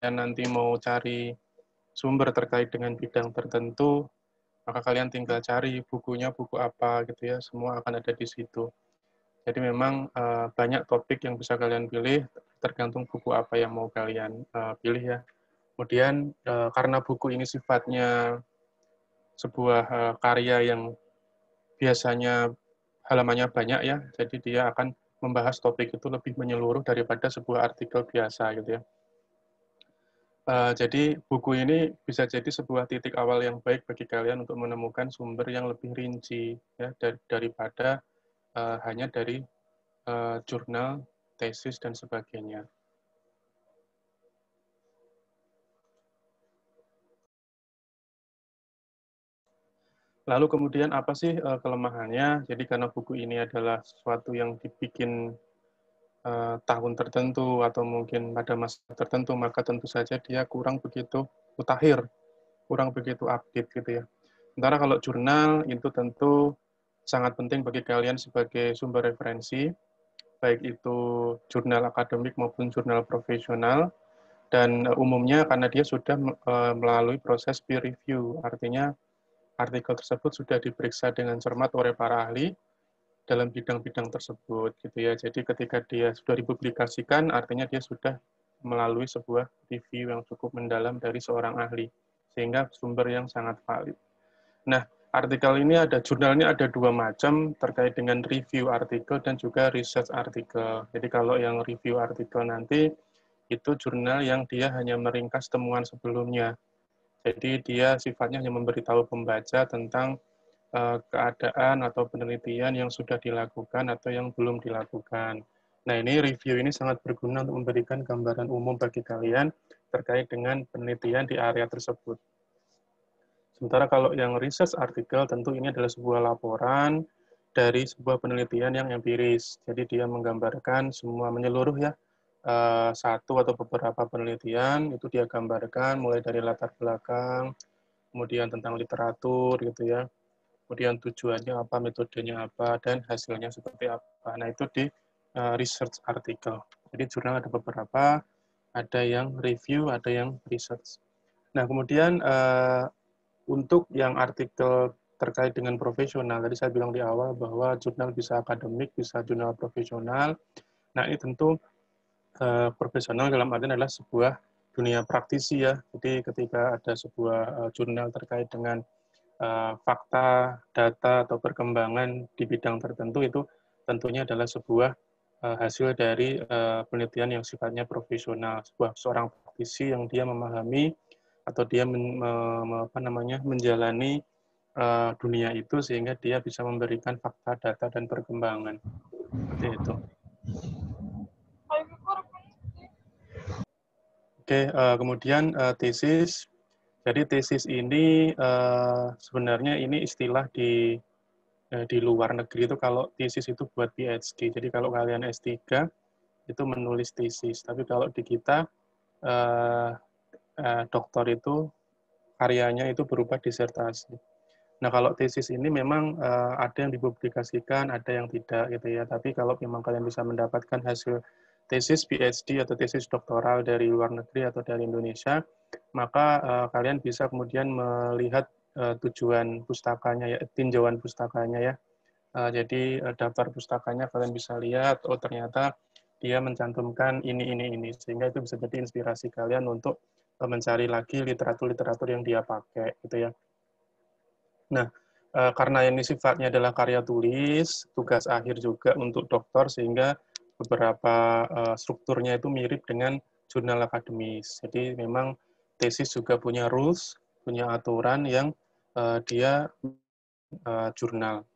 nanti mau cari sumber terkait dengan bidang tertentu, maka kalian tinggal cari bukunya, buku apa gitu ya, semua akan ada di situ. Jadi memang banyak topik yang bisa kalian pilih, tergantung buku apa yang mau kalian pilih ya. Kemudian karena buku ini sifatnya sebuah karya yang biasanya halamannya banyak ya, jadi dia akan membahas topik itu lebih menyeluruh daripada sebuah artikel biasa gitu ya. Jadi buku ini bisa jadi sebuah titik awal yang baik bagi kalian untuk menemukan sumber yang lebih rinci ya daripada hanya dari jurnal, tesis dan sebagainya. Lalu kemudian apa sih kelemahannya? Jadi karena buku ini adalah sesuatu yang dibikin tahun tertentu atau mungkin pada masa tertentu, maka tentu saja dia kurang begitu mutakhir, kurang begitu update gitu ya. Sementara kalau jurnal itu tentu sangat penting bagi kalian sebagai sumber referensi, baik itu jurnal akademik maupun jurnal profesional, dan umumnya karena dia sudah melalui proses peer review, artinya artikel tersebut sudah diperiksa dengan cermat oleh para ahli dalam bidang-bidang tersebut gitu ya. Jadi ketika dia sudah dipublikasikan, artinya dia sudah melalui sebuah review yang cukup mendalam dari seorang ahli, sehingga sumber yang sangat valid. Nah, artikel ini jurnalnya ada dua macam terkait dengan review artikel dan juga research artikel. Jadi kalau yang review artikel nanti itu jurnal yang dia hanya meringkas temuan sebelumnya. Jadi dia sifatnya hanya memberitahu pembaca tentang keadaan atau penelitian yang sudah dilakukan atau yang belum dilakukan. Nah, ini review ini sangat berguna untuk memberikan gambaran umum bagi kalian terkait dengan penelitian di area tersebut. Sementara kalau yang research artikel, tentu ini adalah sebuah laporan dari sebuah penelitian yang empiris. Jadi dia menggambarkan semua menyeluruh ya, satu atau beberapa penelitian, itu dia gambarkan mulai dari latar belakang, kemudian tentang literatur gitu ya, kemudian tujuannya apa, metodenya apa, dan hasilnya seperti apa. Nah, itu di research artikel. Jadi jurnal ada beberapa, ada yang review, ada yang research. Nah, kemudian untuk yang artikel terkait dengan profesional, tadi saya bilang di awal bahwa jurnal bisa akademik, bisa jurnal profesional. Nah, ini tentu profesional dalam artian adalah sebuah dunia praktisi ya. Jadi ketika ada sebuah jurnal terkait dengan fakta, data, atau perkembangan di bidang tertentu itu tentunya adalah sebuah hasil dari penelitian yang sifatnya profesional, seorang praktisi yang dia memahami atau dia menjalani dunia itu sehingga dia bisa memberikan fakta, data, dan perkembangan. Seperti itu. Oke, kemudian tesis. Jadi tesis ini sebenarnya ini istilah di luar negeri itu kalau tesis itu buat PhD. Jadi kalau kalian S3 itu menulis tesis. Tapi kalau di kita doktor itu karyanya itu berupa disertasi. Nah, kalau tesis ini memang ada yang dipublikasikan, ada yang tidak gitu ya. Tapi kalau memang kalian bisa mendapatkan hasil tesis PhD atau tesis doktoral dari luar negeri atau dari Indonesia, maka kalian bisa kemudian melihat tujuan pustakanya ya, tinjauan pustakanya ya. Jadi daftar pustakanya kalian bisa lihat, oh ternyata dia mencantumkan ini, sehingga itu bisa jadi inspirasi kalian untuk mencari lagi literatur-literatur yang dia pakai gitu ya. Nah, karena ini sifatnya adalah karya tulis, tugas akhir juga untuk doktor, sehingga beberapa strukturnya itu mirip dengan jurnal akademis. Jadi memang tesis juga punya rules, punya aturan yang dia jurnal.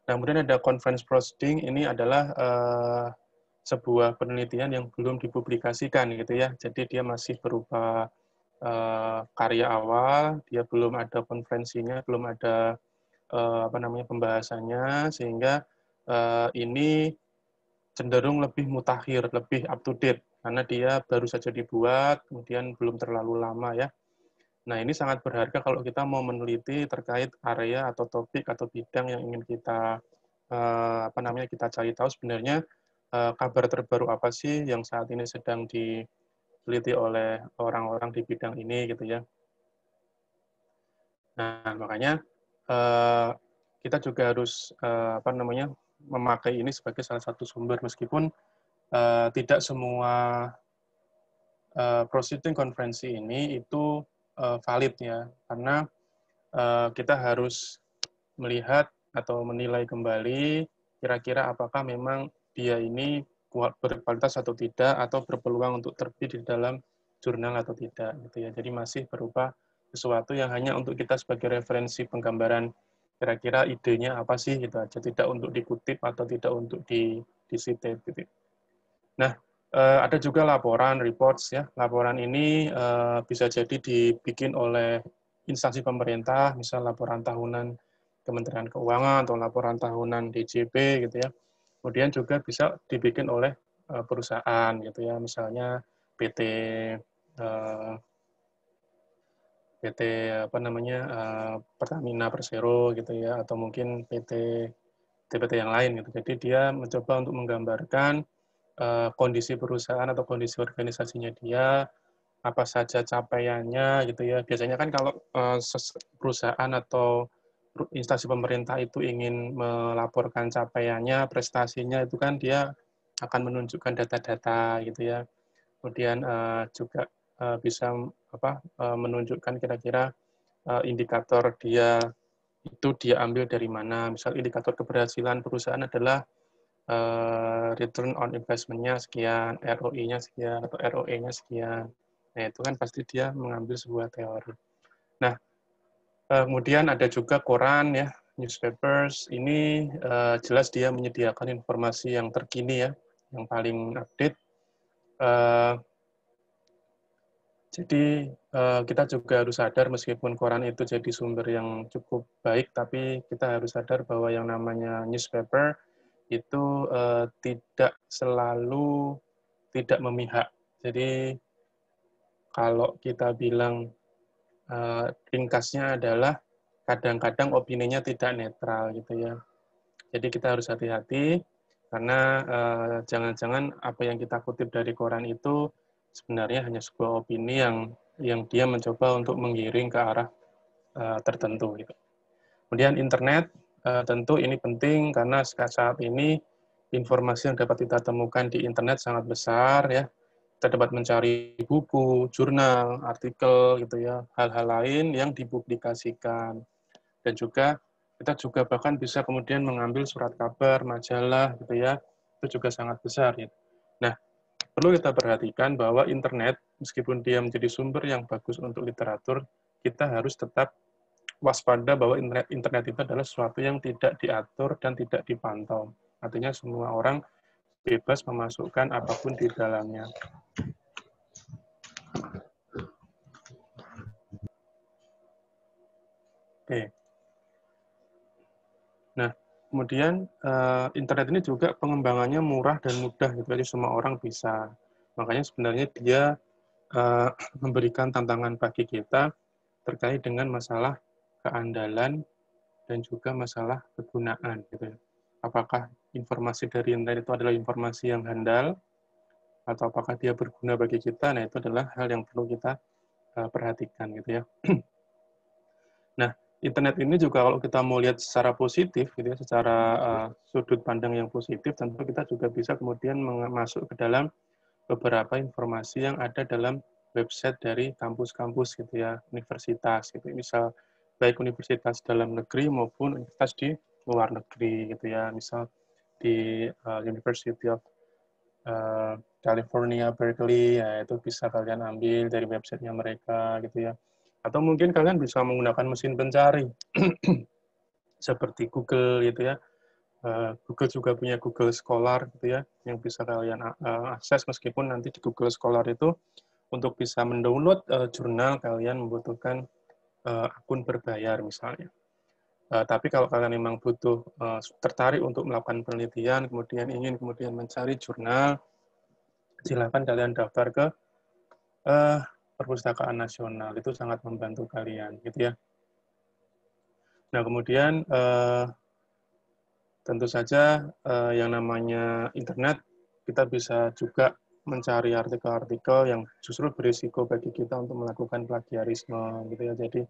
Nah, kemudian ada conference proceeding, ini adalah sebuah penelitian yang belum dipublikasikan gitu ya. Jadi dia masih berupa karya awal, dia belum ada konferensinya, belum ada pembahasannya, sehingga ini cenderung lebih mutakhir, lebih up to date karena dia baru saja dibuat, kemudian belum terlalu lama ya. Nah, ini sangat berharga kalau kita mau meneliti terkait area atau topik atau bidang yang ingin kita kita cari tahu sebenarnya kabar terbaru apa sih yang saat ini sedang diteliti oleh orang-orang di bidang ini gitu ya. Nah, makanya kita juga harus memakai ini sebagai salah satu sumber meskipun tidak semua proceeding konferensi ini itu valid ya, karena kita harus melihat atau menilai kembali kira-kira apakah memang dia ini berkualitas atau tidak, atau berpeluang untuk terbit di dalam jurnal atau tidak gitu ya. Jadi masih berupa sesuatu yang hanya untuk kita sebagai referensi penggambaran kira-kira idenya apa sih gitu aja, tidak untuk dikutip atau tidak untuk di-citate gitu. Nah, ada juga laporan, reports ya. Laporan ini bisa jadi dibikin oleh instansi pemerintah, misal laporan tahunan Kementerian Keuangan atau laporan tahunan DJP gitu ya. Kemudian juga bisa dibikin oleh perusahaan gitu ya, misalnya PT eh, PT Pertamina Persero gitu ya, atau mungkin PT yang lain gitu. Jadi dia mencoba untuk menggambarkan kondisi perusahaan atau kondisi organisasinya dia, apa saja capaiannya gitu ya. Biasanya kan kalau perusahaan atau instansi pemerintah itu ingin melaporkan capaiannya, prestasinya itu kan dia akan menunjukkan data-data gitu ya. Kemudian juga bisa menunjukkan kira-kira indikator dia itu dia ambil dari mana. Misal indikator keberhasilan perusahaan adalah return on investment-nya sekian, ROI-nya sekian, atau ROE-nya sekian. Nah, itu kan pasti dia mengambil sebuah teori. Nah, kemudian ada juga koran ya, newspapers. Ini jelas dia menyediakan informasi yang terkini ya, yang paling update. Jadi kita juga harus sadar meskipun koran itu jadi sumber yang cukup baik, tapi kita harus sadar bahwa yang namanya newspaper itu tidak selalu tidak memihak. Jadi kalau kita bilang ringkasnya adalah kadang-kadang opininya tidak netral gitu ya. Jadi kita harus hati-hati karena jangan-jangan apa yang kita kutip dari koran itu sebenarnya hanya sebuah opini yang dia mencoba untuk menggiring ke arah tertentu gitu. Kemudian internet tentu ini penting karena saat ini informasi yang dapat kita temukan di internet sangat besar ya. Kita dapat mencari buku, jurnal, artikel gitu ya, hal-hal lain yang dipublikasikan. Dan juga kita juga bahkan bisa kemudian mengambil surat kabar, majalah gitu ya. Itu juga sangat besar ya. Nah, perlu kita perhatikan bahwa internet meskipun dia menjadi sumber yang bagus untuk literatur, kita harus tetap waspada bahwa internet itu adalah sesuatu yang tidak diatur dan tidak dipantau. Artinya semua orang bebas memasukkan apapun di dalamnya. Oke. Nah, kemudian internet ini juga pengembangannya murah dan mudah gitu, jadi semua orang bisa. Makanya sebenarnya dia memberikan tantangan bagi kita terkait dengan masalah keandalan dan juga masalah kegunaan gitu ya. Apakah informasi dari internet itu adalah informasi yang handal atau apakah dia berguna bagi kita? Nah, itu adalah hal yang perlu kita perhatikan gitu ya. Nah, internet ini juga kalau kita mau lihat secara positif gitu ya, secara sudut pandang yang positif, tentu kita juga bisa kemudian masuk ke dalam beberapa informasi yang ada dalam website dari kampus-kampus gitu ya, universitas gitu. Misal baik universitas dalam negeri maupun universitas di luar negeri gitu ya. Misal di University of California, Berkeley, ya itu bisa kalian ambil dari websitenya mereka gitu ya. Atau mungkin kalian bisa menggunakan mesin pencari seperti Google gitu ya. Google juga punya Google Scholar gitu ya, yang bisa kalian akses meskipun nanti di Google Scholar itu untuk bisa mendownload jurnal kalian membutuhkan akun berbayar misalnya. Tapi kalau kalian memang butuh tertarik untuk melakukan penelitian, kemudian ingin kemudian mencari jurnal, silakan kalian daftar ke Perpustakaan Nasional, itu sangat membantu kalian gitu ya. Nah, kemudian tentu saja yang namanya internet kita bisa juga mencari artikel-artikel yang justru berisiko bagi kita untuk melakukan plagiarisme gitu ya. Jadi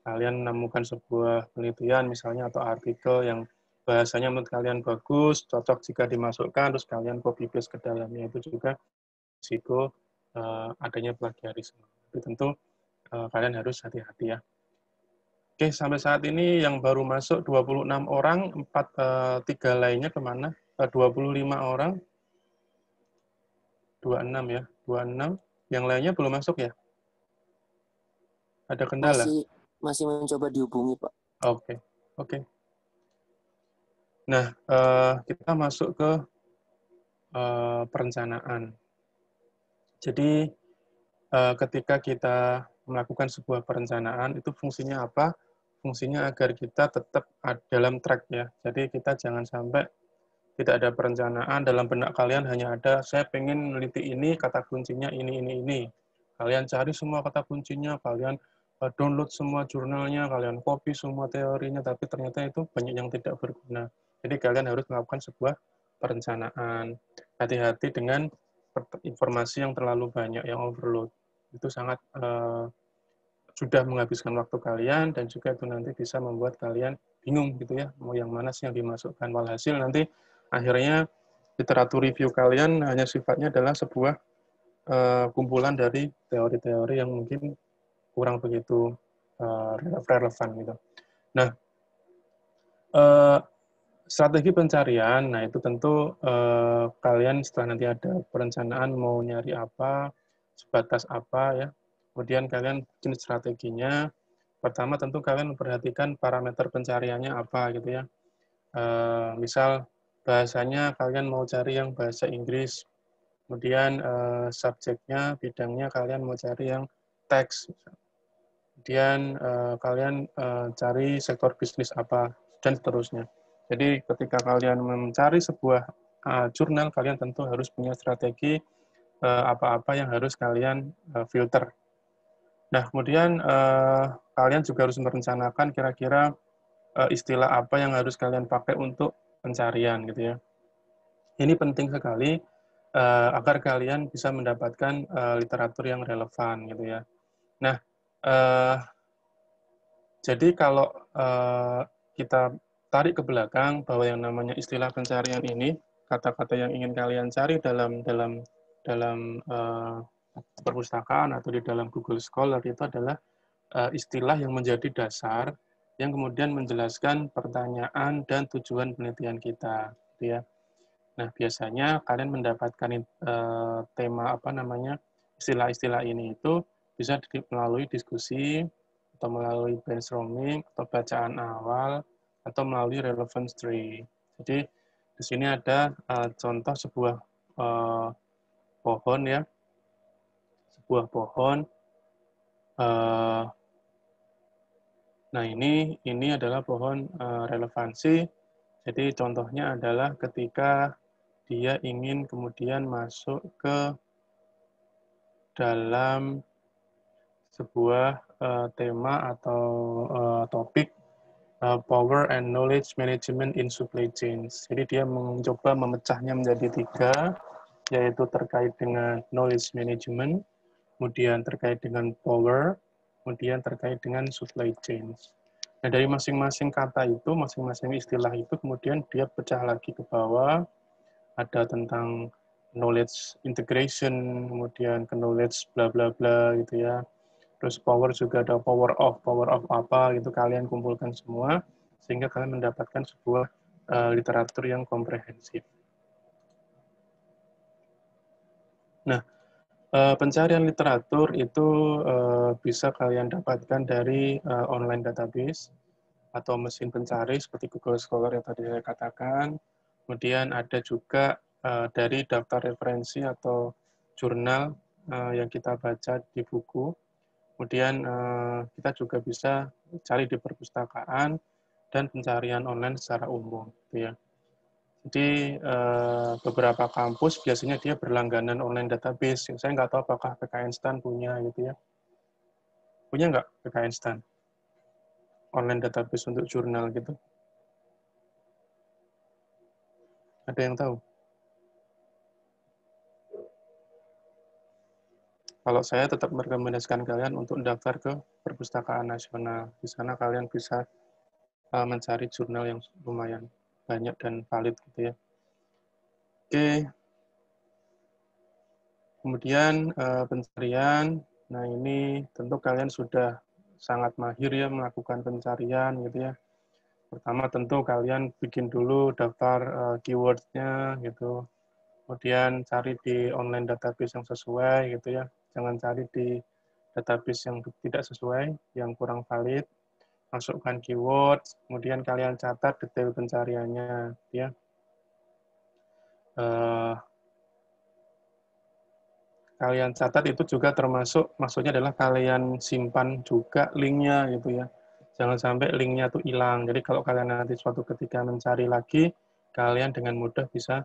kalian menemukan sebuah penelitian misalnya atau artikel yang bahasanya menurut kalian bagus, cocok jika dimasukkan, terus kalian copy paste ke dalamnya, itu juga risiko adanya plagiarisme. Tapi tentu kalian harus hati-hati ya. Oke, sampai saat ini yang baru masuk 26 orang, 3 lainnya kemana? 25 orang, 26 ya, 26. Yang lainnya belum masuk ya? Ada kendala? Masih mencoba dihubungi, Pak. Oke, oke. Nah, kita masuk ke perencanaan. Jadi, ketika kita melakukan sebuah perencanaan, itu fungsinya apa? Fungsinya agar kita tetap dalam track ya. Jadi kita jangan sampai tidak ada perencanaan, dalam benak kalian hanya ada, saya pengen meneliti ini, kata kuncinya ini. Kalian cari semua kata kuncinya, kalian download semua jurnalnya, kalian copy semua teorinya, tapi ternyata itu banyak yang tidak berguna. Jadi kalian harus melakukan sebuah perencanaan. Hati-hati dengan informasi yang terlalu banyak, yang overload. Itu sangat sudah menghabiskan waktu kalian, dan juga itu nanti bisa membuat kalian bingung gitu ya, mau yang mana sih yang dimasukkan. Walhasil nanti akhirnya literatur review kalian hanya sifatnya adalah sebuah kumpulan dari teori-teori yang mungkin kurang begitu relevan gitu. Nah, strategi pencarian, nah itu tentu kalian setelah nanti ada perencanaan mau nyari apa, sebatas apa ya, kemudian kalian bikin strateginya. Pertama tentu kalian memperhatikan parameter pencariannya apa gitu ya. Misal bahasanya kalian mau cari yang bahasa Inggris, kemudian subjeknya, bidangnya kalian mau cari yang teks, kemudian kalian cari sektor bisnis apa, dan seterusnya. Jadi ketika kalian mencari sebuah jurnal, kalian tentu harus punya strategi apa-apa yang harus kalian filter. Nah, kemudian kalian juga harus merencanakan kira-kira istilah apa yang harus kalian pakai untuk pencarian gitu ya. Ini penting sekali agar kalian bisa mendapatkan literatur yang relevan gitu ya. Nah, jadi kalau kita tarik ke belakang bahwa yang namanya istilah pencarian ini, kata-kata yang ingin kalian cari dalam perpustakaan atau di dalam Google Scholar itu adalah istilah yang menjadi dasar yang kemudian menjelaskan pertanyaan dan tujuan penelitian kita, gitu ya. Nah, biasanya kalian mendapatkan tema apa namanya istilah-istilah ini itu bisa melalui diskusi atau melalui brainstorming atau bacaan awal atau melalui relevance tree. Jadi di sini ada contoh sebuah pohon ya, sebuah pohon. Nah, ini adalah pohon relevansi. Jadi contohnya adalah ketika dia ingin kemudian masuk ke dalam sebuah tema atau topik power and knowledge management in supply chains. Jadi dia mencoba memecahnya menjadi 3, yaitu terkait dengan knowledge management, kemudian terkait dengan power, kemudian terkait dengan supply chains. Nah, dari masing-masing kata itu, masing-masing istilah itu, kemudian dia pecah lagi ke bawah, ada tentang knowledge integration, kemudian ke knowledge bla bla bla gitu ya. Terus power juga ada power of apa gitu, kalian kumpulkan semua sehingga kalian mendapatkan sebuah literatur yang komprehensif. Nah, pencarian literatur itu bisa kalian dapatkan dari online database atau mesin pencari seperti Google Scholar yang tadi saya katakan. Kemudian ada juga dari daftar referensi atau jurnal yang kita baca di buku. Kemudian kita juga bisa cari di perpustakaan dan pencarian online secara umum, gitu ya. Jadi beberapa kampus biasanya dia berlangganan online database. Saya nggak tahu apakah PKN STAN punya gitu ya. Punya nggak PKN STAN? Online database untuk jurnal gitu. Ada yang tahu? Kalau saya tetap merekomendasikan kalian untuk daftar ke Perpustakaan Nasional. Di sana kalian bisa mencari jurnal yang lumayan banyak dan valid gitu ya. Oke, kemudian pencarian. Nah, ini tentu kalian sudah sangat mahir ya melakukan pencarian gitu ya. Pertama tentu kalian bikin dulu daftar keyword-nya gitu. Kemudian cari di online database yang sesuai gitu ya. Jangan cari di database yang tidak sesuai, yang kurang valid. Masukkan keyword, kemudian kalian catat detail pencariannya ya. Kalian catat itu juga termasuk, maksudnya adalah kalian simpan juga linknya gitu ya. Jangan sampai linknya tuh hilang. Jadi kalau kalian nanti suatu ketika mencari lagi, kalian dengan mudah bisa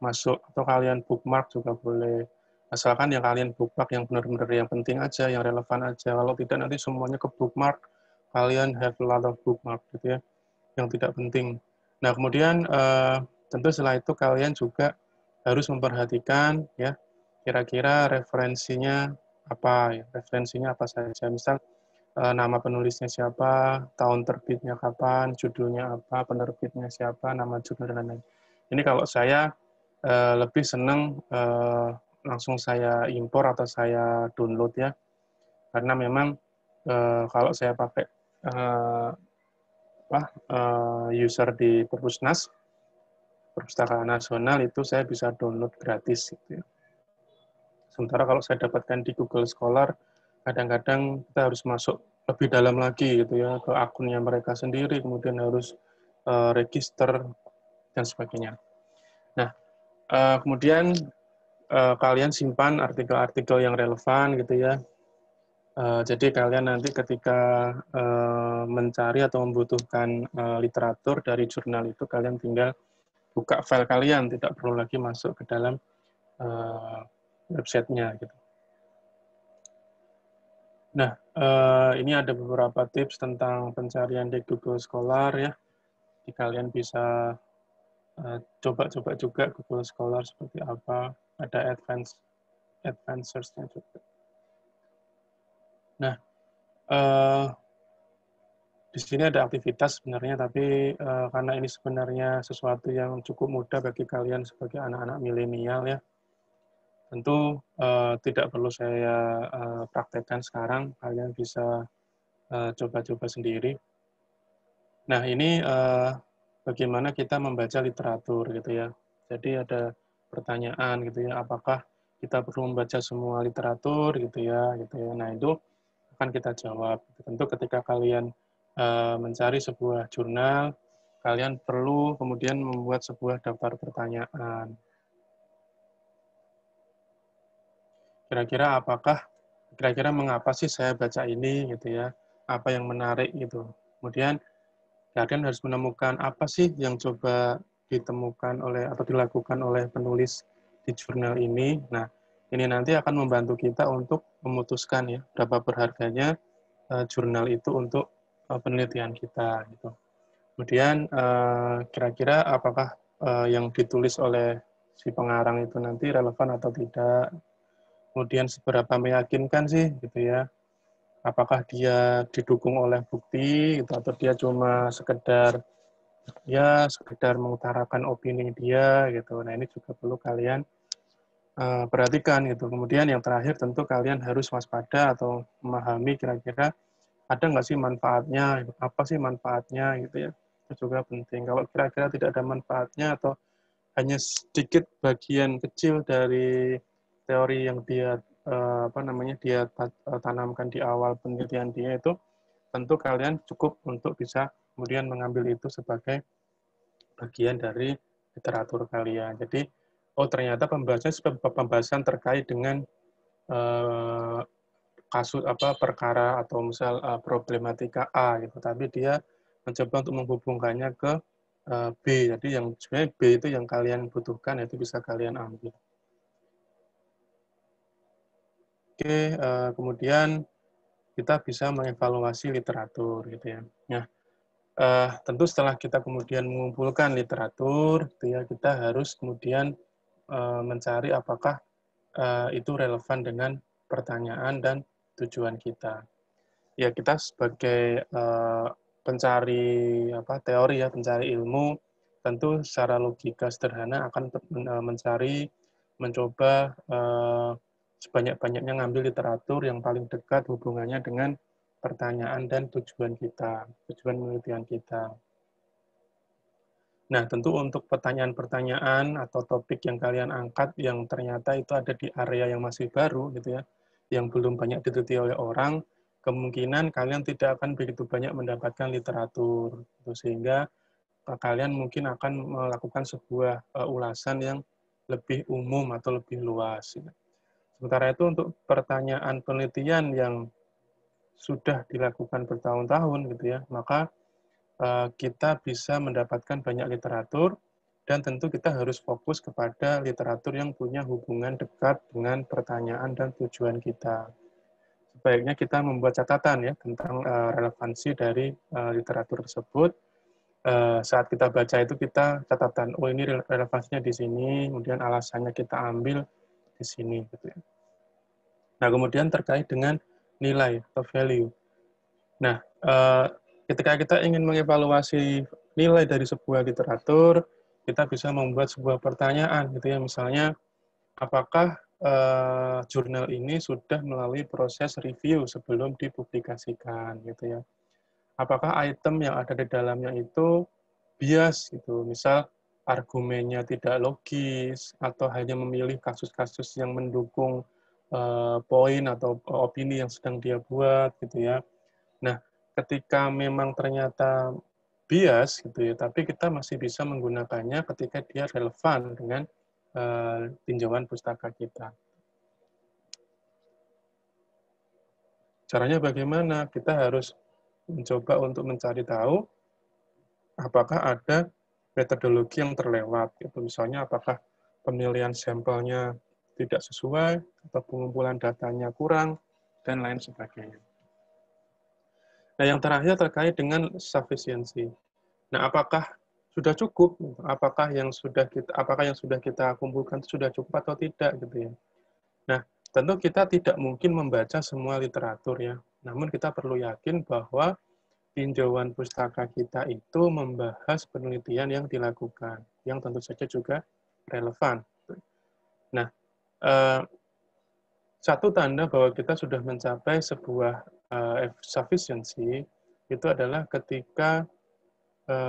masuk, atau kalian bookmark juga boleh. Asalkan yang kalian bookmark yang benar-benar yang penting aja, yang relevan aja. Kalau tidak nanti semuanya ke bookmark, kalian have a lot of bookmark gitu ya, yang tidak penting. Nah kemudian tentu setelah itu kalian juga harus memperhatikan ya kira-kira referensinya apa ya, referensinya apa saja. Misal nama penulisnya siapa, tahun terbitnya kapan, judulnya apa, penerbitnya siapa, nama jurnal dan lain-lain. Ini kalau saya lebih senang langsung saya impor atau saya download ya, karena memang kalau saya pakai user di Perpusnas, Perpustakaan Nasional, itu saya bisa download gratis gitu ya. Sementara kalau saya dapatkan di Google Scholar, kadang-kadang kita harus masuk lebih dalam lagi gitu ya ke akunnya mereka sendiri, kemudian harus register dan sebagainya. Nah, kemudian kalian simpan artikel-artikel yang relevan gitu ya. Jadi kalian nanti ketika mencari atau membutuhkan literatur dari jurnal itu, kalian tinggal buka file kalian, tidak perlu lagi masuk ke dalam websitenya gitu. Nah, ini ada beberapa tips tentang pencarian di Google Scholar ya. Jadi kalian bisa coba-coba juga Google Scholar seperti apa. Ada advanced search-nya juga. Nah, di sini ada aktivitas sebenarnya, tapi karena ini sebenarnya sesuatu yang cukup mudah bagi kalian sebagai anak-anak milenial ya, tentu tidak perlu saya praktekkan sekarang. Kalian bisa coba-coba sendiri. Nah, ini bagaimana kita membaca literatur gitu ya. Jadi ada pertanyaan gitu ya, apakah kita perlu membaca semua literatur gitu ya, gitu ya. Nah, itu akan kita jawab. Tentu ketika kalian mencari sebuah jurnal, kalian perlu kemudian membuat sebuah daftar pertanyaan. Kira-kira mengapa sih saya baca ini gitu ya? Apa yang menarik gitu. Kemudian kalian harus menemukan apa sih yang coba ditemukan oleh atau dilakukan oleh penulis di jurnal ini. Nah, ini nanti akan membantu kita untuk memutuskan ya berapa berharganya jurnal itu untuk penelitian kita gitu. Kemudian kira-kira apakah yang ditulis oleh si pengarang itu nanti relevan atau tidak. Kemudian seberapa meyakinkan sih gitu ya. Apakah dia didukung oleh bukti gitu, atau dia cuma sekedar mengutarakan opini dia gitu. Nah, ini juga perlu kalian perhatikan gitu. Kemudian yang terakhir tentu kalian harus waspada atau memahami kira-kira ada nggak sih manfaatnya, apa sih manfaatnya gitu ya. Itu juga penting. Kalau kira-kira tidak ada manfaatnya atau hanya sedikit bagian kecil dari teori yang dia tanamkan di awal penelitian dia, itu tentu kalian cukup untuk bisa kemudian mengambil itu sebagai bagian dari literatur kalian. Jadi, oh ternyata pembahasan terkait dengan kasus perkara atau misal problematika A gitu, tapi dia mencoba untuk menghubungkannya ke B. Jadi yang sebenarnya B itu yang kalian butuhkan, itu bisa kalian ambil. Oke, kemudian kita bisa mengevaluasi literatur gitu ya. Nah, tentu setelah kita kemudian mengumpulkan literatur, gitu ya, kita harus kemudian mencari apakah itu relevan dengan pertanyaan dan tujuan kita. Ya, kita sebagai pencari teori ya, pencari ilmu, tentu secara logika sederhana akan mencoba sebanyak-banyaknya ngambil literatur yang paling dekat hubungannya dengan pertanyaan dan tujuan kita, tujuan penelitian kita. Nah, tentu untuk pertanyaan-pertanyaan atau topik yang kalian angkat yang ternyata itu ada di area yang masih baru gitu ya, yang belum banyak diteliti oleh orang, kemungkinan kalian tidak akan begitu banyak mendapatkan literatur, gitu. Sehingga kalian mungkin akan melakukan sebuah ulasan yang lebih umum atau lebih luas. Gitu. Sementara itu untuk pertanyaan penelitian yang sudah dilakukan bertahun-tahun gitu ya, maka kita bisa mendapatkan banyak literatur, dan tentu kita harus fokus kepada literatur yang punya hubungan dekat dengan pertanyaan dan tujuan kita. Sebaiknya kita membuat catatan ya tentang relevansi dari literatur tersebut. Saat kita baca itu kita catatan, oh ini relevansinya di sini, kemudian alasannya kita ambil di sini. Gitu ya. Nah, kemudian terkait dengan nilai atau value. Nah, ketika kita ingin mengevaluasi nilai dari sebuah literatur, kita bisa membuat sebuah pertanyaan, gitu ya. Misalnya, apakah jurnal ini sudah melalui proses review sebelum dipublikasikan, gitu ya. Apakah item yang ada di dalamnya itu bias, gitu. Misal, argumennya tidak logis, atau hanya memilih kasus-kasus yang mendukung poin atau opini yang sedang dia buat, gitu ya. Nah, ketika memang ternyata bias gitu ya, tapi kita masih bisa menggunakannya ketika dia relevan dengan tinjauan pustaka kita. Caranya bagaimana? Kita harus mencoba untuk mencari tahu apakah ada metodologi yang terlewat. Gitu. Misalnya apakah pemilihan sampelnya tidak sesuai, atau pengumpulan datanya kurang, dan lain sebagainya. Nah, yang terakhir terkait dengan sufficiency. Nah, apakah sudah cukup? Apakah yang sudah kita kumpulkan sudah cukup atau tidak gitu ya? Nah, tentu kita tidak mungkin membaca semua literatur ya. Namun kita perlu yakin bahwa tinjauan pustaka kita itu membahas penelitian yang dilakukan, yang tentu saja juga relevan. Nah, satu tanda bahwa kita sudah mencapai sebuah sufficiency itu adalah ketika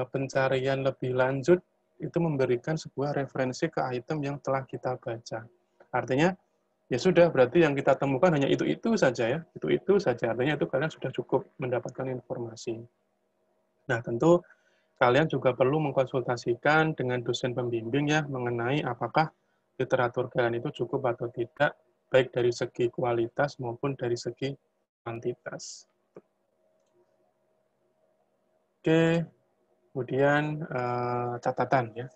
pencarian lebih lanjut itu memberikan sebuah referensi ke item yang telah kita baca. Artinya, ya sudah, berarti yang kita temukan hanya itu-itu saja ya. Itu-itu saja. Artinya itu kalian sudah cukup mendapatkan informasi. Nah, tentu kalian juga perlu mengkonsultasikan dengan dosen pembimbing ya mengenai apakah literatur kalian itu cukup atau tidak, baik dari segi kualitas maupun dari segi kuantitas. Oke, kemudian catatan ya.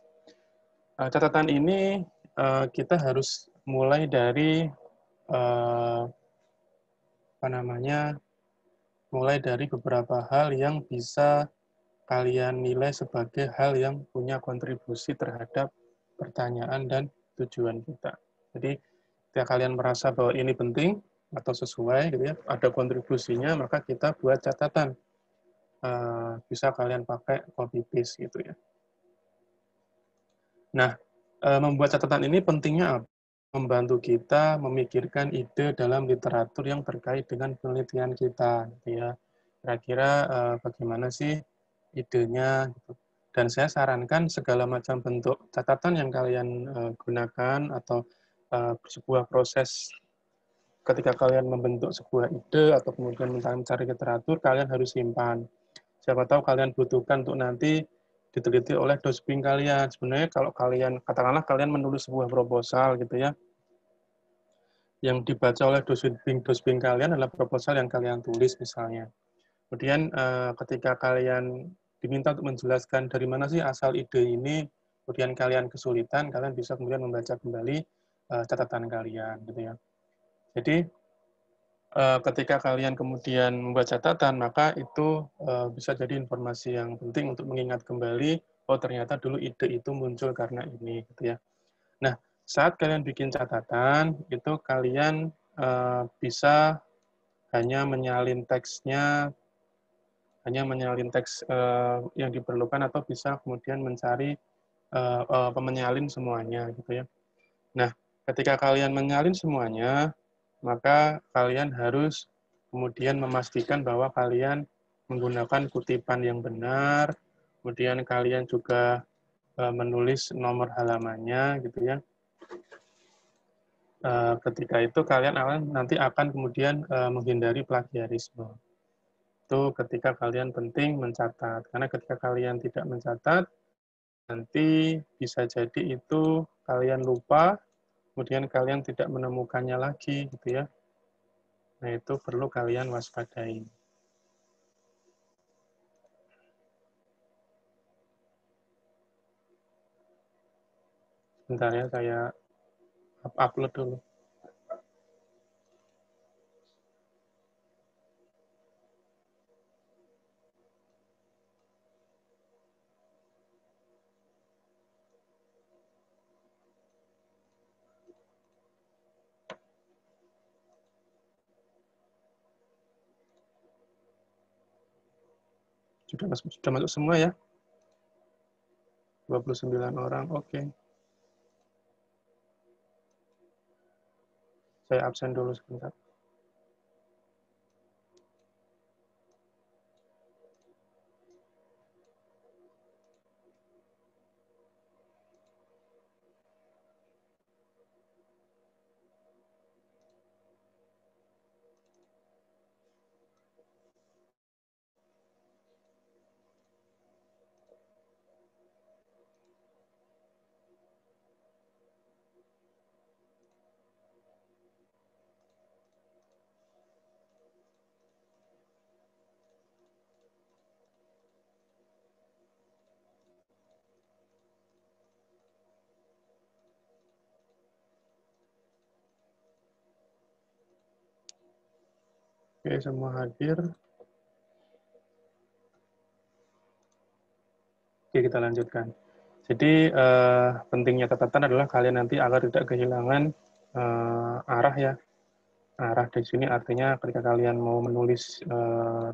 Catatan ini kita harus mulai dari mulai dari beberapa hal yang bisa kalian nilai sebagai hal yang punya kontribusi terhadap pertanyaan dan tujuan kita. Jadi, ketika kalian merasa bahwa ini penting atau sesuai, gitu ya, ada kontribusinya, maka kita buat catatan. Bisa kalian pakai copy paste gitu ya. Nah, membuat catatan ini pentingnya apa? Membantu kita memikirkan ide dalam literatur yang terkait dengan penelitian kita, gitu ya. Kira-kira bagaimana sih idenya? Gitu. Dan saya sarankan segala macam bentuk catatan yang kalian gunakan atau sebuah proses ketika kalian membentuk sebuah ide atau kemudian mencari literatur, kalian harus simpan. Siapa tahu kalian butuhkan untuk nanti diteliti oleh dosping kalian. Sebenarnya kalau kalian, katakanlah kalian menulis sebuah proposal gitu ya, yang dibaca oleh dosping kalian adalah proposal yang kalian tulis misalnya. Kemudian ketika kalian diminta untuk menjelaskan dari mana sih asal ide ini, kemudian kalian kesulitan, kalian bisa kemudian membaca kembali catatan kalian gitu ya. Jadi ketika kalian kemudian membuat catatan, maka itu bisa jadi informasi yang penting untuk mengingat kembali, oh ternyata dulu ide itu muncul karena ini, gitu ya. Nah, saat kalian bikin catatan, itu kalian bisa hanya menyalin teksnya, hanya menyalin teks yang diperlukan, atau bisa kemudian mencari menyalin semuanya, gitu ya. Nah, ketika kalian menyalin semuanya, maka kalian harus kemudian memastikan bahwa kalian menggunakan kutipan yang benar, kemudian kalian juga menulis nomor halamannya, gitu ya. Ketika itu kalian nanti akan kemudian menghindari plagiarisme. Itu ketika kalian penting mencatat. Karena ketika kalian tidak mencatat, nanti bisa jadi itu kalian lupa, kemudian kalian tidak menemukannya lagi, gitu ya. Nah, itu perlu kalian waspadai. Bentar ya, saya upload dulu. Sudah masuk semua ya? 29 orang, oke. Saya absen dulu sebentar. Oke, semua hadir. Oke, kita lanjutkan. Jadi, pentingnya catatan adalah kalian nanti agar tidak kehilangan arah ya. Arah di sini artinya ketika kalian mau menulis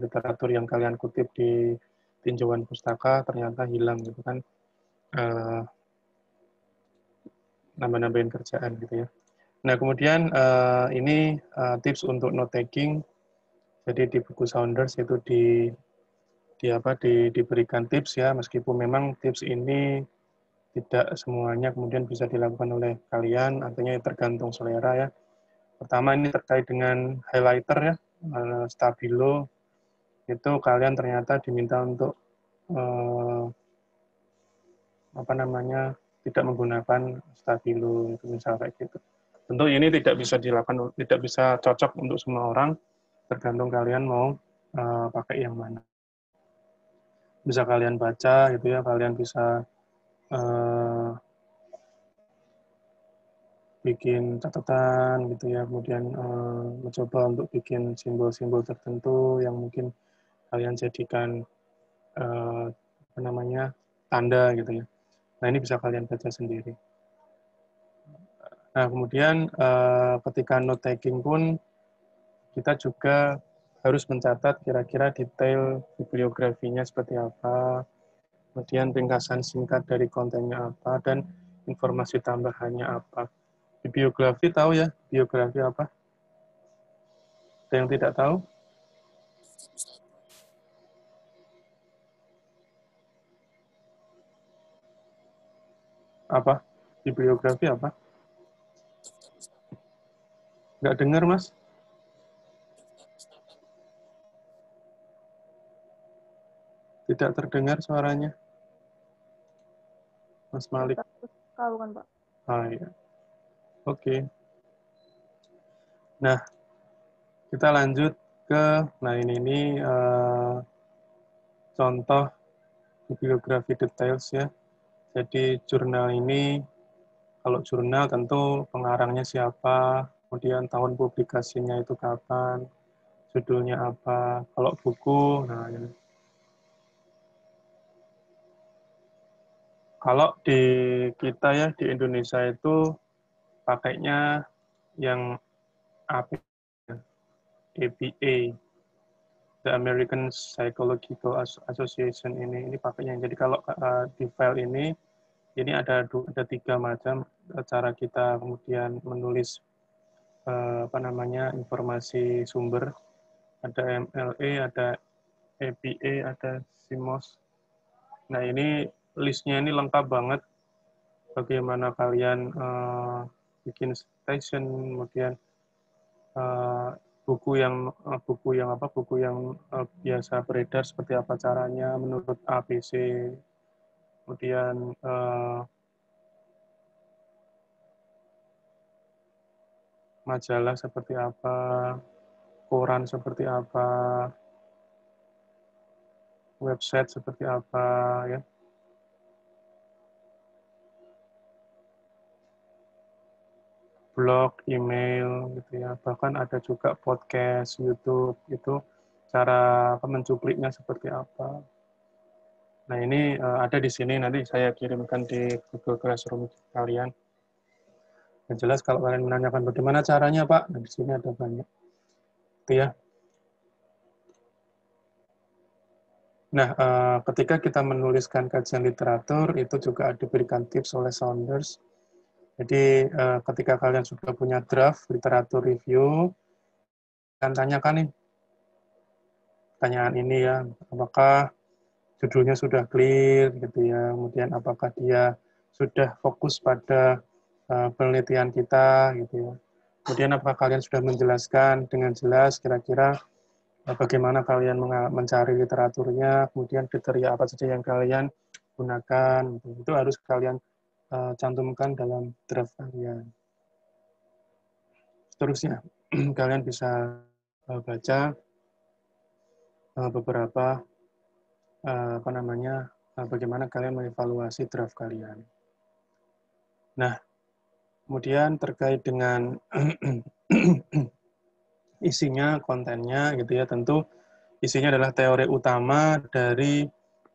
literatur yang kalian kutip di tinjauan pustaka, ternyata hilang, gitu kan. Nambah-nambahin kerjaan, gitu ya. Nah, kemudian ini tips untuk note taking. Jadi di buku Saunders itu diberikan tips ya, meskipun memang tips ini tidak semuanya kemudian bisa dilakukan oleh kalian, artinya tergantung selera ya. Pertama ini terkait dengan highlighter ya, stabilo, itu kalian ternyata diminta untuk tidak menggunakan stabilo, itu misal kayak gitu. Tentu ini tidak bisa dilakukan, tidak bisa cocok untuk semua orang, tergantung kalian mau pakai yang mana. Bisa kalian baca gitu ya, kalian bisa bikin catatan gitu ya, kemudian mencoba untuk bikin simbol-simbol tertentu yang mungkin kalian jadikan tanda gitu ya. Nah, ini bisa kalian baca sendiri. Nah, kemudian ketika note taking pun kita juga harus mencatat kira-kira detail bibliografinya seperti apa, kemudian ringkasan singkat dari kontennya apa, dan informasi tambahannya apa. Bibliografi tahu ya? Biografi apa? Ada yang tidak tahu? Apa? Bibliografi apa? Nggak dengar, Mas? Tidak terdengar suaranya. Mas Malik. Tahu kan, Pak? Ah, ya. Oke. Nah, kita lanjut ke, nah ini contoh bibliografi details ya. Jadi jurnal ini, kalau jurnal tentu pengarangnya siapa, kemudian tahun publikasinya itu kapan, judulnya apa. Kalau buku, nah ini. Kalau di kita ya, di Indonesia itu pakainya yang APA, The American Psychological Association ini pakainya. Jadi kalau di file ini ada 3 macam cara kita kemudian menulis informasi sumber. Ada MLA, ada APA, ada CMOS. Nah, ini listnya ini lengkap banget. Bagaimana kalian bikin citation, kemudian buku yang biasa beredar seperti apa caranya menurut ABC, kemudian majalah seperti apa, koran seperti apa, website seperti apa, ya. Blog, email, gitu ya. Bahkan ada juga podcast, YouTube, itu cara mencupliknya seperti apa. Nah, ini ada di sini, nanti saya kirimkan di Google Classroom kalian. Yang jelas kalau kalian menanyakan bagaimana caranya, Pak, nah, di sini ada banyak. Itu ya. Nah, ketika kita menuliskan kajian literatur, itu juga diberikan tips oleh Saunders. Jadi, ketika kalian sudah punya draft literatur review, kalian tanyakan nih, pertanyaan ini ya, apakah judulnya sudah clear, gitu ya, kemudian apakah dia sudah fokus pada penelitian kita, gitu ya. Kemudian apakah kalian sudah menjelaskan dengan jelas kira-kira bagaimana kalian mencari literaturnya, kemudian kriteria apa saja yang kalian gunakan, gitu. Itu harus kalian cantumkan dalam draft kalian. Seterusnya, kalian bisa baca beberapa bagaimana kalian mengevaluasi draft kalian. Nah, kemudian terkait dengan isinya, kontennya, gitu ya, tentu isinya adalah teori utama dari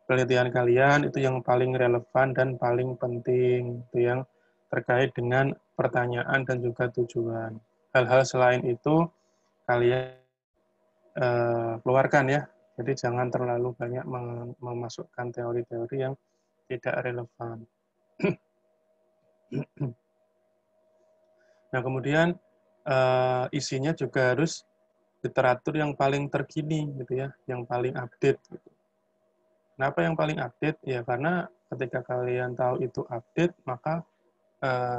penelitian kalian, itu yang paling relevan dan paling penting, itu yang terkait dengan pertanyaan dan juga tujuan. Hal-hal selain itu kalian keluarkan ya, jadi jangan terlalu banyak memasukkan teori-teori yang tidak relevan. Nah, kemudian isinya juga harus literatur yang paling terkini, gitu ya, yang paling update. Gitu. Kenapa yang paling update? Ya karena ketika kalian tahu itu update, maka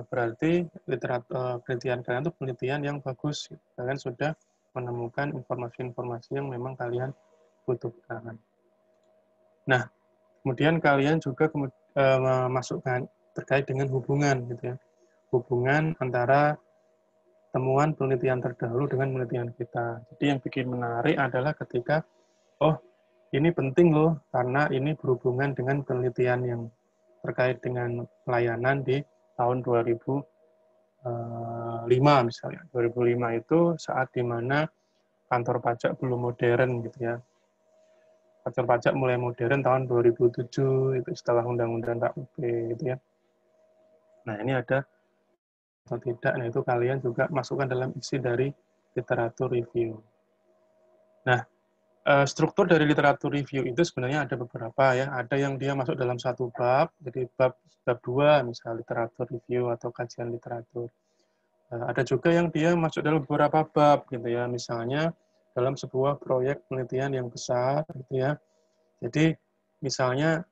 berarti penelitian kalian itu penelitian yang bagus. Gitu. Kalian sudah menemukan informasi-informasi yang memang kalian butuhkan. Nah, kemudian kalian juga memasukkan terkait dengan hubungan, gitu ya, hubungan antara temuan penelitian terdahulu dengan penelitian kita. Jadi yang bikin menarik adalah ketika, oh ini penting loh, karena ini berhubungan dengan penelitian yang terkait dengan pelayanan di tahun 2005 misalnya. 2005 itu saat dimana kantor pajak belum modern, gitu ya. Kantor pajak mulai modern tahun 2007, itu setelah Undang-Undang KUP, gitu ya. Nah, ini ada atau tidak, nah itu kalian juga masukkan dalam isi dari literatur review. Nah, struktur dari literatur review itu sebenarnya ada beberapa ya. Ada yang dia masuk dalam satu bab, jadi bab 2 misalnya literatur review atau kajian literatur. Ada juga yang dia masuk dalam beberapa bab gitu ya. Misalnya dalam sebuah proyek penelitian yang besar gitu ya. Jadi misalnya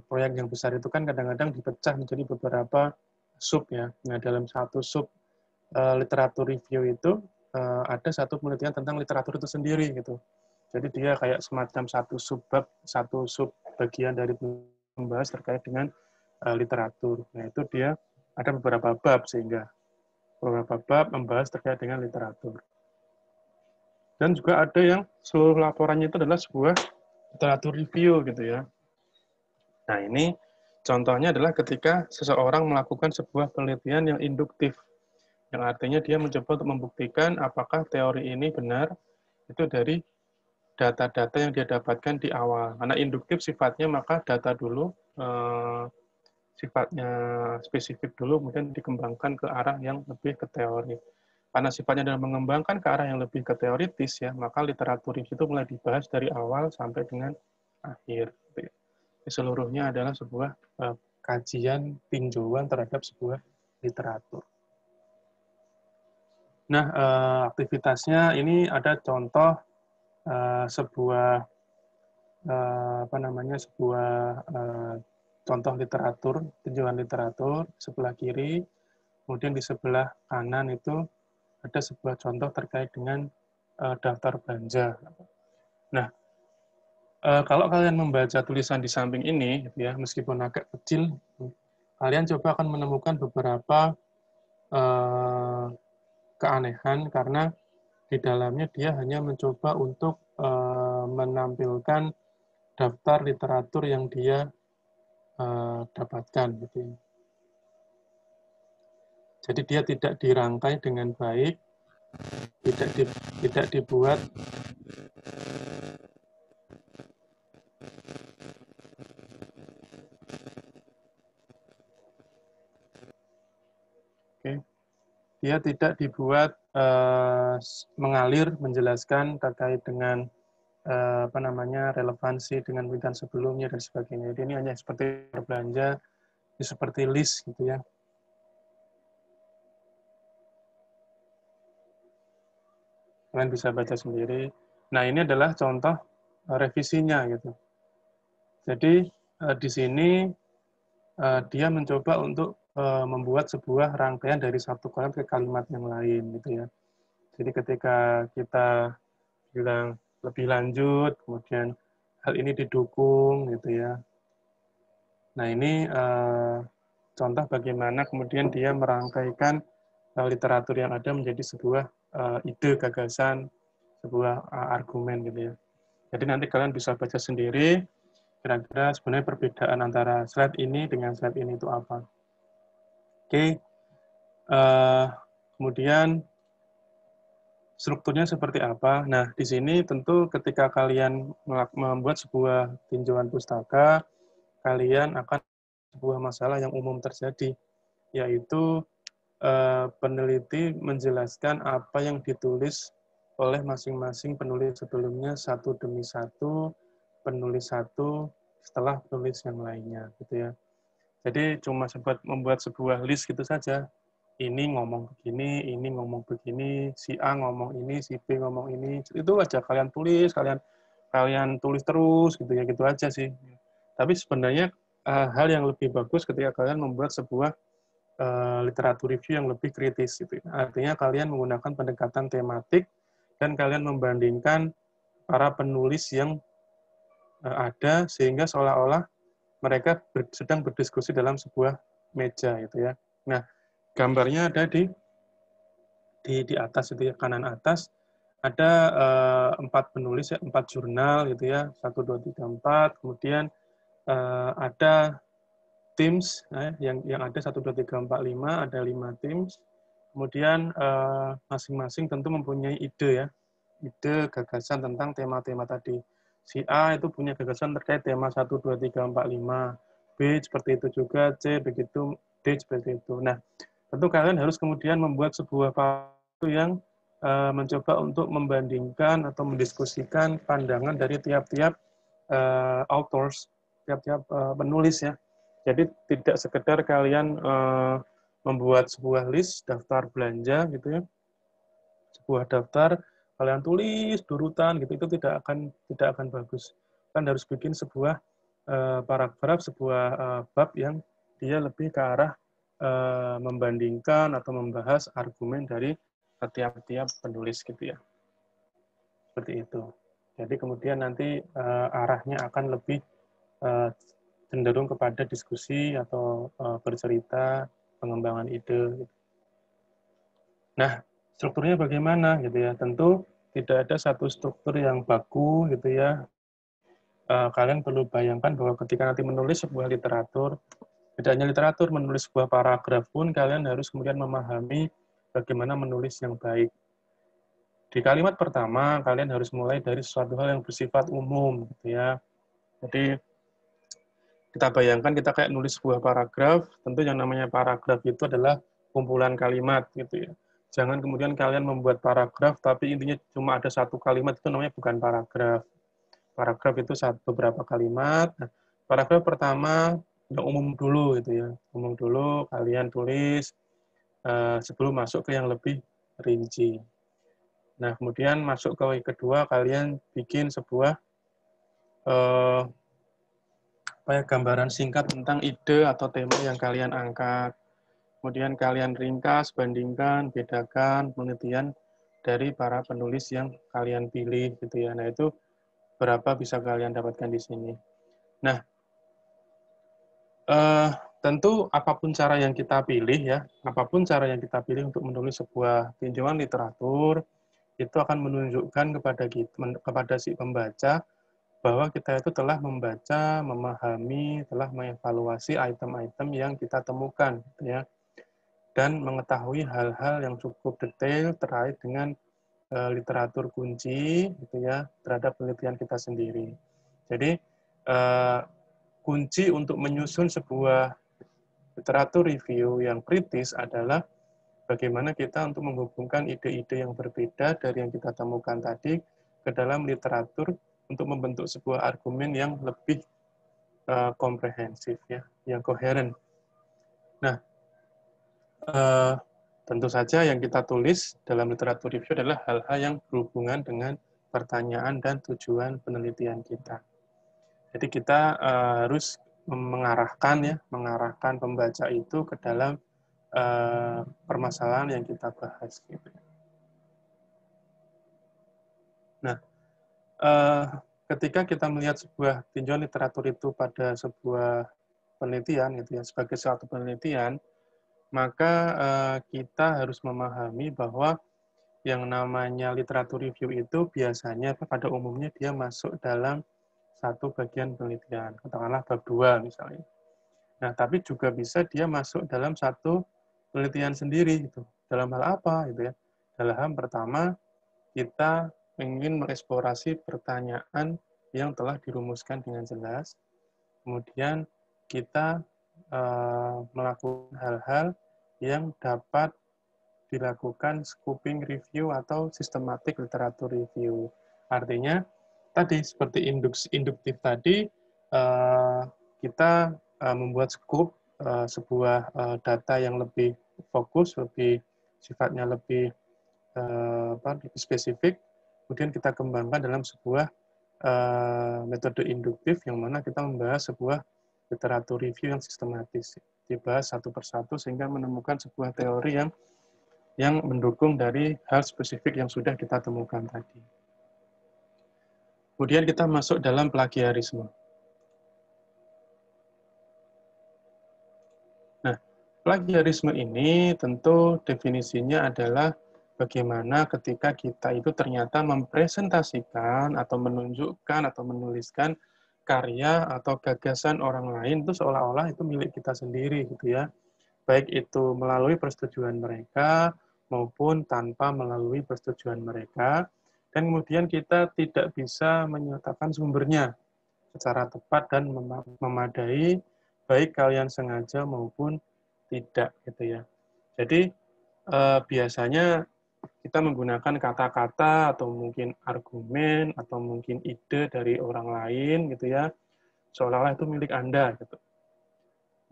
proyek yang besar itu kan kadang-kadang dipecah menjadi beberapa sub ya. Nah, dalam satu sub literatur review itu ada satu penelitian tentang literatur itu sendiri gitu. Jadi dia kayak semacam satu sub bagian dari membahas terkait dengan literatur. Nah, itu dia ada beberapa bab sehingga beberapa bab membahas terkait dengan literatur. Dan juga ada yang seluruh laporannya itu adalah sebuah literatur review gitu ya. Nah, ini contohnya adalah ketika seseorang melakukan sebuah penelitian yang induktif, yang artinya dia mencoba untuk membuktikan apakah teori ini benar itu dari data-data yang dia dapatkan di awal. Karena induktif sifatnya, maka data dulu, sifatnya spesifik dulu, kemudian dikembangkan ke arah yang lebih ke teori. Karena sifatnya adalah mengembangkan ke arah yang lebih ke teoritis ya, maka literatur review itu mulai dibahas dari awal sampai dengan akhir. Seluruhnya adalah sebuah kajian tinjauan terhadap sebuah literatur. Nah, aktivitasnya ini ada contoh sebuah contoh literatur, tinjauan literatur sebelah kiri, kemudian di sebelah kanan itu ada sebuah contoh terkait dengan daftar belanja. Nah, kalau kalian membaca tulisan di samping ini, gitu ya, meskipun agak kecil, kalian coba akan menemukan beberapa keanehan karena di dalamnya dia hanya mencoba untuk menampilkan daftar literatur yang dia dapatkan, gitu ya. Jadi dia tidak dirangkai dengan baik, tidak dibuat dia tidak dibuat mengalir menjelaskan terkait dengan relevansi dengan penelitian sebelumnya dan sebagainya. Jadi ini hanya seperti berbelanja, seperti list gitu ya. Kalian bisa baca sendiri. Nah, ini adalah contoh revisinya gitu. Jadi di sini dia mencoba untuk membuat sebuah rangkaian dari satu kalimat ke kalimat yang lain gitu ya. Jadi ketika kita bilang lebih lanjut, kemudian hal ini didukung gitu ya. Nah, ini contoh bagaimana kemudian dia merangkaikan literatur yang ada menjadi sebuah ide, gagasan, sebuah argumen gitu ya. Jadi nanti kalian bisa baca sendiri kira-kira sebenarnya perbedaan antara slide ini dengan slide ini itu apa. Oke, kemudian strukturnya seperti apa? Nah, di sini tentu ketika kalian membuat sebuah tinjauan pustaka, kalian akan sebuah masalah yang umum terjadi, yaitu peneliti menjelaskan apa yang ditulis oleh masing-masing penulis sebelumnya satu demi satu, penulis satu setelah penulis yang lainnya, gitu ya. Jadi cuma sempat membuat sebuah list gitu saja. Ini ngomong begini, ini ngomong begini, si A ngomong ini, si B ngomong ini. Itu aja kalian tulis, kalian tulis terus gitu ya, gitu aja sih. Tapi sebenarnya hal yang lebih bagus ketika kalian membuat sebuah literatur review yang lebih kritis gitu. Artinya kalian menggunakan pendekatan tematik dan kalian membandingkan para penulis yang ada sehingga seolah-olah mereka sedang berdiskusi dalam sebuah meja gitu ya. Nah, gambarnya ada di atas itu ya, kanan atas ada 4 penulis ya, 4 jurnal gitu ya, 1 2 3 4, kemudian ada teams yang ada 1 2 3 4 5, ada 5 teams. Kemudian masing-masing tentu mempunyai ide ya. Ide gagasan tentang tema-tema tadi. Si A itu punya gagasan terkait tema 1 2 3 4 5. B seperti itu juga, C begitu, D seperti itu. Nah, tentu kalian harus kemudian membuat sebuah paper yang mencoba untuk membandingkan atau mendiskusikan pandangan dari tiap-tiap authors, tiap-tiap penulis ya. Jadi tidak sekedar kalian membuat sebuah list daftar belanja gitu ya, sebuah daftar kalian tulis durutan gitu, itu tidak akan bagus. Kan harus bikin sebuah paragraf, sebuah bab yang dia lebih ke arah membandingkan atau membahas argumen dari tiap-tiap penulis gitu ya. Seperti itu. Jadi kemudian nanti arahnya akan lebih cenderung kepada diskusi atau bercerita, pengembangan ide. Nah, strukturnya bagaimana gitu ya? Tentu tidak ada satu struktur yang baku gitu ya. Kalian perlu bayangkan bahwa ketika nanti menulis sebuah literatur, tidak hanya literatur, menulis sebuah paragraf pun kalian harus kemudian memahami bagaimana menulis yang baik. Di kalimat pertama, kalian harus mulai dari sesuatu hal yang bersifat umum gitu ya. Jadi Kita bayangkan kita kayak nulis sebuah paragraf, tentu yang namanya paragraf itu adalah kumpulan kalimat gitu ya. Jangan kemudian kalian membuat paragraf tapi intinya cuma ada satu kalimat, itu namanya bukan paragraf. Paragraf itu beberapa kalimat. Nah, paragraf pertama yang umum dulu gitu ya. Umum dulu kalian tulis sebelum masuk ke yang lebih rinci. Nah, kemudian masuk ke kedua, kalian bikin sebuah gambaran singkat tentang ide atau tema yang kalian angkat. Kemudian kalian ringkas, bandingkan, bedakan penelitian dari para penulis yang kalian pilih gitu ya. Nah, itu berapa bisa kalian dapatkan di sini. Nah, tentu apapun cara yang kita pilih ya, apapun cara yang kita pilih untuk menulis sebuah tinjauan literatur, itu akan menunjukkan kepada si pembaca bahwa kita itu telah membaca, memahami, telah mengevaluasi item-item yang kita temukan, gitu ya, dan mengetahui hal-hal yang cukup detail terkait dengan literatur kunci, gitu ya, terhadap penelitian kita sendiri. Jadi kunci untuk menyusun sebuah literatur review yang kritis adalah bagaimana kita untuk menghubungkan ide-ide yang berbeda dari yang kita temukan tadi ke dalam literatur untuk membentuk sebuah argumen yang lebih komprehensif ya, yang koheren. Nah, tentu saja yang kita tulis dalam literatur review adalah hal-hal yang berhubungan dengan pertanyaan dan tujuan penelitian kita. Jadi kita harus mengarahkan pembaca itu ke dalam permasalahan yang kita bahas. Gitu. Nah, ketika kita melihat sebuah tinjauan literatur itu pada sebuah penelitian, gitu ya, sebagai suatu penelitian, maka kita harus memahami bahwa yang namanya literatur review itu biasanya pada umumnya dia masuk dalam satu bagian penelitian, katakanlah bab 2 misalnya. Nah, tapi juga bisa dia masuk dalam satu penelitian sendiri gitu. Dalam hal apa gitu ya? Dalam hal pertama, kita ingin mengeksplorasi pertanyaan yang telah dirumuskan dengan jelas. Kemudian kita melakukan hal-hal yang dapat dilakukan scoping review atau systematic literatur review. Artinya, tadi seperti induktif tadi, kita membuat scope sebuah data yang lebih fokus, lebih sifatnya lebih spesifik, kemudian kita kembangkan dalam sebuah metode induktif yang mana kita membahas sebuah literatur review yang sistematis, dibahas satu persatu sehingga menemukan sebuah teori yang mendukung dari hal spesifik yang sudah kita temukan tadi. Kemudian kita masuk dalam plagiarisme. Nah, plagiarisme ini tentu definisinya adalah bagaimana ketika kita itu ternyata mempresentasikan atau menunjukkan atau menuliskan karya atau gagasan orang lain itu seolah-olah itu milik kita sendiri gitu ya. Baik itu melalui persetujuan mereka maupun tanpa melalui persetujuan mereka. Dan kemudian kita tidak bisa menyatakan sumbernya secara tepat dan memadai, baik kalian sengaja maupun tidak gitu ya. Jadi biasanya kita menggunakan kata-kata atau mungkin argumen atau mungkin ide dari orang lain gitu ya, seolah-olah itu milik Anda gitu.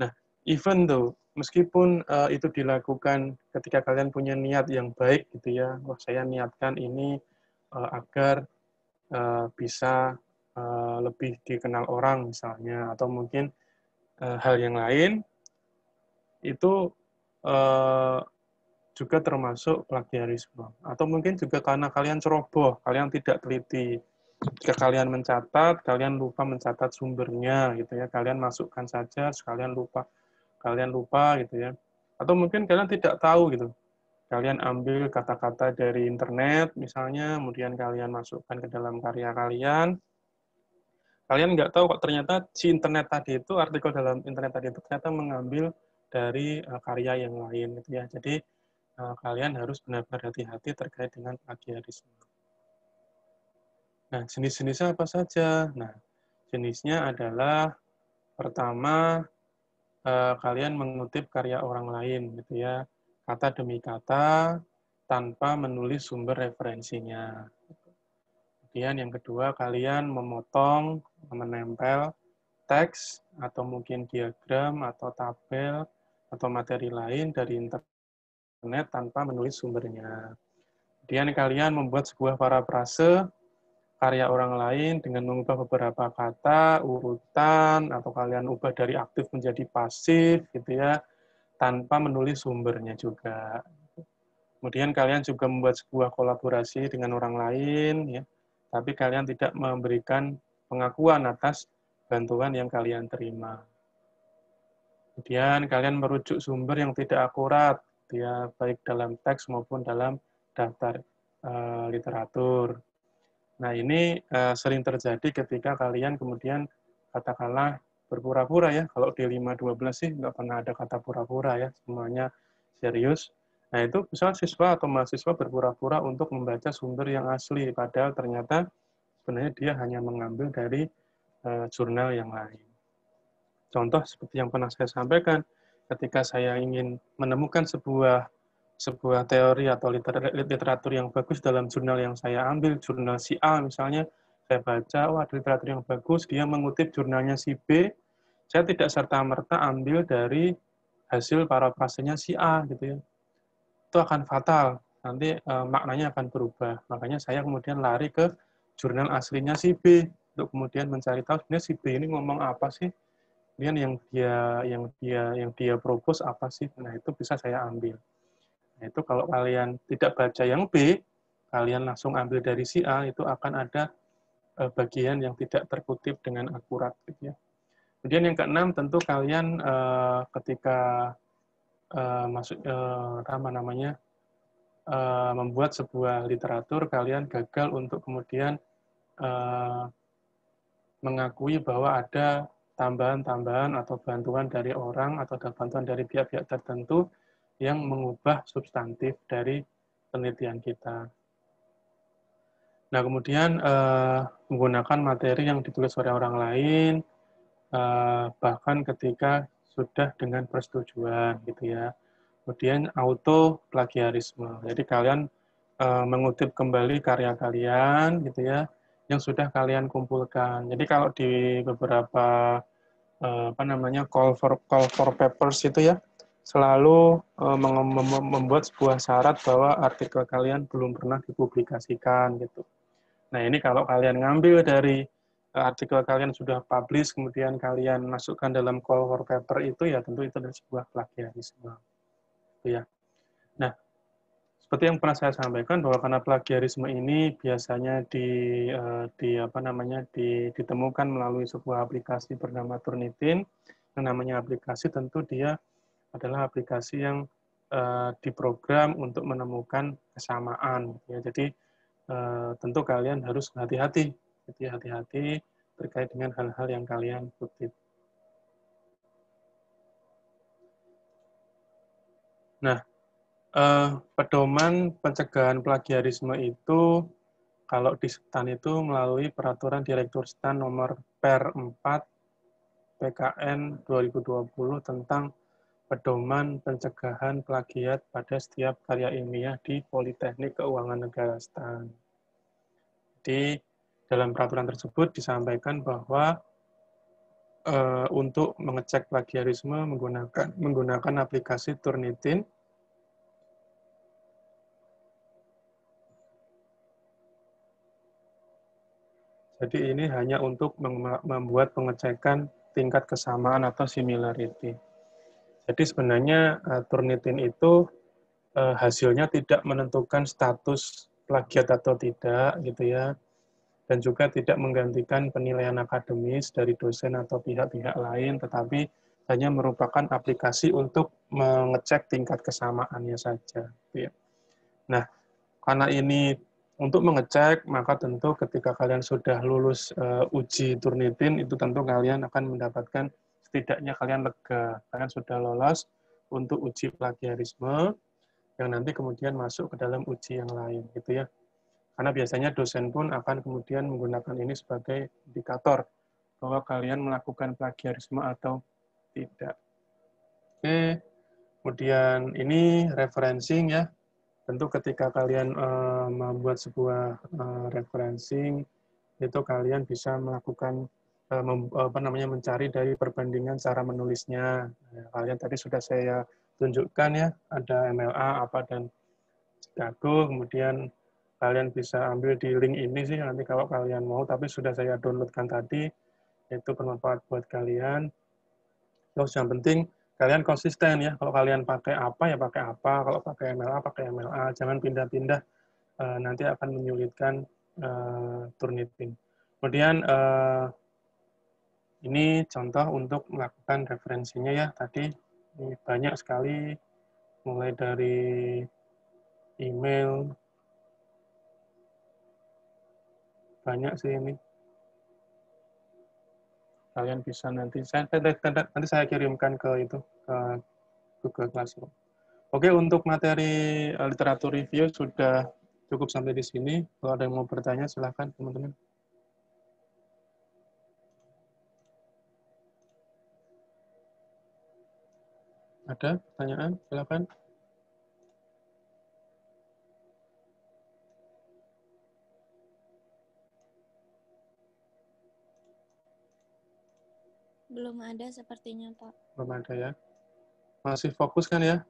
Nah, even though meskipun itu dilakukan ketika kalian punya niat yang baik gitu ya, wah saya niatkan ini agar bisa lebih dikenal orang misalnya, atau mungkin hal yang lain, itu juga termasuk plagiarisme. Atau mungkin juga karena kalian ceroboh, kalian tidak teliti. Jika kalian mencatat, kalian lupa mencatat sumbernya, gitu ya. Kalian masukkan saja, sekalian kalian lupa, gitu ya. Atau mungkin kalian tidak tahu, gitu. Kalian ambil kata-kata dari internet, misalnya, kemudian kalian masukkan ke dalam karya kalian. Kalian nggak tahu kok ternyata si internet tadi itu, artikel dalam internet tadi itu ternyata mengambil dari karya yang lain, gitu ya. Jadi kalian harus benar-benar hati-hati terkait dengan plagiarisme. Nah, jenis-jenisnya apa saja? Nah, jenisnya adalah Pertama, kalian mengutip karya orang lain, gitu ya, kata demi kata, tanpa menulis sumber referensinya. Kemudian yang kedua, kalian memotong, menempel teks, atau mungkin diagram, atau tabel, atau materi lain dari internet tanpa menulis sumbernya. Kemudian kalian membuat sebuah parafrase karya orang lain dengan mengubah beberapa kata, urutan, atau kalian ubah dari aktif menjadi pasif, gitu ya, tanpa menulis sumbernya juga. Kemudian kalian juga membuat sebuah kolaborasi dengan orang lain, ya, tapi kalian tidak memberikan pengakuan atas bantuan yang kalian terima. Kemudian kalian merujuk sumber yang tidak akurat, ya, baik dalam teks maupun dalam daftar literatur. Nah, ini sering terjadi ketika kalian kemudian katakanlah berpura-pura ya. Kalau di 5.12 sih nggak pernah ada kata pura-pura ya, semuanya serius. Nah, itu misalnya siswa atau mahasiswa berpura-pura untuk membaca sumber yang asli, padahal ternyata sebenarnya dia hanya mengambil dari jurnal yang lain. Contoh seperti yang pernah saya sampaikan, ketika saya ingin menemukan sebuah teori atau literatur yang bagus dalam jurnal yang saya ambil, jurnal si A misalnya, saya baca, wah literatur yang bagus, dia mengutip jurnalnya si B, saya tidak serta-merta ambil dari hasil parafrasenya si A, gitu ya. Itu akan fatal, nanti maknanya akan berubah. Makanya saya kemudian lari ke jurnal aslinya si B, untuk kemudian mencari tahu sebenarnya si B ini ngomong apa sih, kemudian yang dia propose apa sih, nah itu bisa saya ambil. Nah, itu kalau kalian tidak baca yang B, kalian langsung ambil dari si A, itu akan ada bagian yang tidak terkutip dengan akurat. Gitu ya. Kemudian yang keenam, tentu kalian ketika membuat sebuah literatur, kalian gagal untuk kemudian mengakui bahwa ada tambahan-tambahan atau bantuan dari orang atau bantuan dari pihak-pihak tertentu yang mengubah substantif dari penelitian kita. Nah, kemudian menggunakan materi yang ditulis oleh orang lain, bahkan ketika sudah dengan persetujuan, gitu ya. Kemudian auto plagiarisme. Jadi kalian mengutip kembali karya kalian, gitu ya, yang sudah kalian kumpulkan. Jadi kalau di beberapa call for papers itu ya, selalu membuat sebuah syarat bahwa artikel kalian belum pernah dipublikasikan, gitu. Nah, ini kalau kalian ngambil dari artikel kalian sudah publish, kemudian kalian masukkan dalam call for paper itu, ya tentu itu adalah sebuah plagiarisme. Ya. Nah, seperti yang pernah saya sampaikan bahwa karena plagiarisme ini biasanya ditemukan melalui sebuah aplikasi bernama Turnitin. Yang namanya aplikasi tentu dia adalah aplikasi yang diprogram untuk menemukan kesamaan. Ya. Jadi tentu kalian harus hati-hati, hati-hati terkait dengan hal-hal yang kalian kutip. Nah, pedoman pencegahan plagiarisme itu kalau di STAN itu melalui Peraturan Direktur STAN nomor Per 4 PKN 2020 tentang pedoman pencegahan plagiat pada setiap karya ilmiah di Politeknik Keuangan Negara STAN. Jadi dalam peraturan tersebut disampaikan bahwa untuk mengecek plagiarisme menggunakan aplikasi Turnitin. Jadi ini hanya untuk membuat pengecekan tingkat kesamaan atau similarity. Jadi sebenarnya Turnitin itu hasilnya tidak menentukan status plagiat atau tidak, gitu ya, dan juga tidak menggantikan penilaian akademis dari dosen atau pihak-pihak lain, tetapi hanya merupakan aplikasi untuk mengecek tingkat kesamaannya saja. Gitu ya. Nah, karena ini untuk mengecek, maka tentu ketika kalian sudah lulus uji Turnitin, itu tentu kalian akan mendapatkan, setidaknya kalian lega, kalian sudah lolos untuk uji plagiarisme, yang nanti kemudian masuk ke dalam uji yang lain, gitu ya. Karena biasanya dosen pun akan kemudian menggunakan ini sebagai indikator bahwa kalian melakukan plagiarisme atau tidak. Oke, kemudian ini referencing ya. Tentu ketika kalian membuat sebuah referencing, itu kalian bisa melakukan mencari dari perbandingan cara menulisnya. Nah, kalian tadi sudah saya tunjukkan ya, ada MLA apa dan Chicago, kemudian kalian bisa ambil di link ini sih nanti kalau kalian mau, tapi sudah saya downloadkan tadi, itu bermanfaat buat kalian. Terus yang penting kalian konsisten ya, kalau kalian pakai apa ya pakai apa, kalau pakai MLA, jangan pindah-pindah, nanti akan menyulitkan Turnitin. Kemudian ini contoh untuk melakukan referensinya ya, tadi ini banyak sekali, mulai dari email, banyak sih ini. Kalian bisa nanti saya kirimkan ke itu, ke Google Classroom. Oke, untuk materi literatur review sudah cukup sampai di sini. Kalau ada yang mau bertanya, silakan teman-teman. Ada pertanyaan? Silakan. Belum ada sepertinya, Pak. Belum ada ya. Masih fokus kan ya?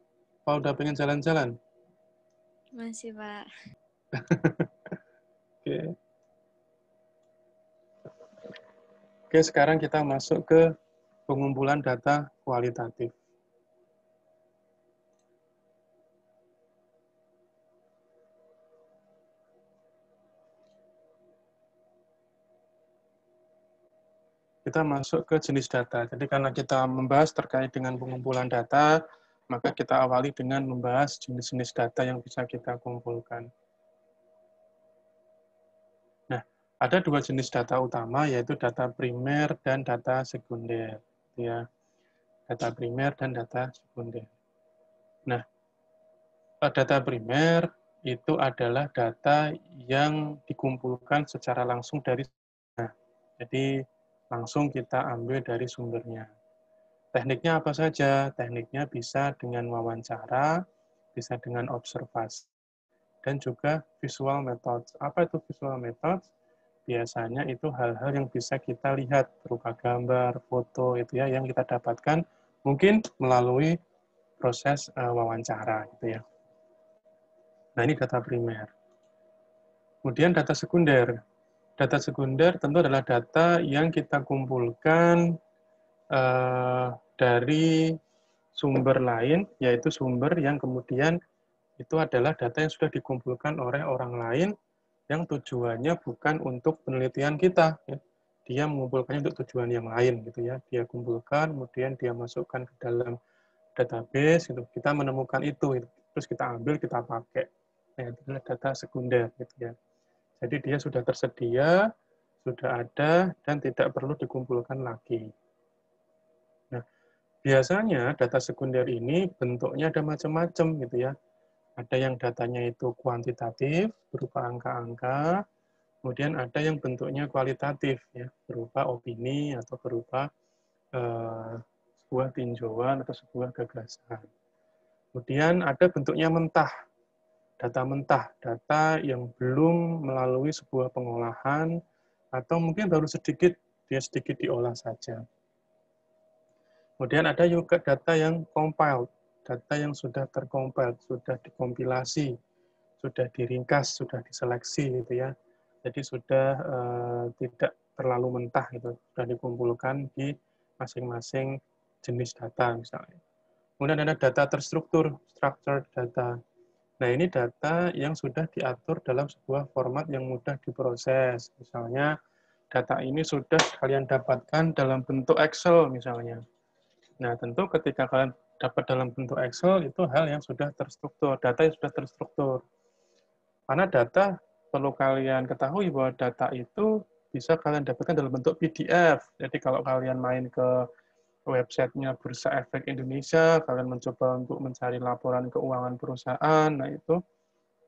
Pak udah pengen jalan-jalan? Masih, Pak. Oke. Oke, sekarang kita masuk ke pengumpulan data kualitatif. Kita masuk ke jenis data. Jadi karena kita membahas terkait dengan pengumpulan data, maka kita awali dengan membahas jenis-jenis data yang bisa kita kumpulkan. Nah, ada dua jenis data utama, yaitu data primer dan data sekunder. Ya, data primer dan data sekunder. Nah, data primer itu adalah data yang dikumpulkan secara langsung dari jadi langsung kita ambil dari sumbernya. Tekniknya apa saja? Tekniknya bisa dengan wawancara, bisa dengan observasi, dan juga visual methods. Apa itu visual methods? Biasanya itu hal-hal yang bisa kita lihat berupa gambar, foto itu ya yang kita dapatkan mungkin melalui proses wawancara gitu ya. Nah, ini data primer. Kemudian data sekunder. Data sekunder tentu adalah data yang kita kumpulkan dari sumber lain, yaitu sumber yang kemudian itu adalah data yang sudah dikumpulkan oleh orang lain yang tujuannya bukan untuk penelitian kita. Ya. Dia mengumpulkannya untuk tujuan yang lain, gitu ya. Dia kumpulkan, kemudian dia masukkan ke dalam database, gitu. Kita menemukan itu, gitu. Terus kita ambil, kita pakai. Nah, itu adalah data sekunder, gitu ya. Jadi dia sudah tersedia, sudah ada, dan tidak perlu dikumpulkan lagi. Nah, biasanya data sekunder ini bentuknya ada macam-macam gitu ya. Ada yang datanya itu kuantitatif, berupa angka-angka, kemudian ada yang bentuknya kualitatif, ya, berupa opini atau berupa sebuah tinjauan atau sebuah gagasan. Kemudian ada bentuknya mentah, data yang belum melalui sebuah pengolahan, atau mungkin baru sedikit, dia sedikit diolah saja. Kemudian ada juga data yang compiled, data yang sudah tercompiled, sudah dikompilasi, sudah diringkas, sudah diseleksi gitu ya. Jadi sudah tidak terlalu mentah gitu, sudah dikumpulkan di masing-masing jenis data misalnya. Kemudian ada data terstruktur, structured data. Nah, ini data yang sudah diatur dalam sebuah format yang mudah diproses. Misalnya, data ini sudah kalian dapatkan dalam bentuk Excel misalnya. Nah, tentu ketika kalian dapat dalam bentuk Excel, itu hal yang sudah terstruktur, data yang sudah terstruktur. Karena data, perlu kalian ketahui bahwa data itu bisa kalian dapatkan dalam bentuk PDF. Jadi kalau kalian main ke websitenya Bursa Efek Indonesia, kalian mencoba untuk mencari laporan keuangan perusahaan, nah itu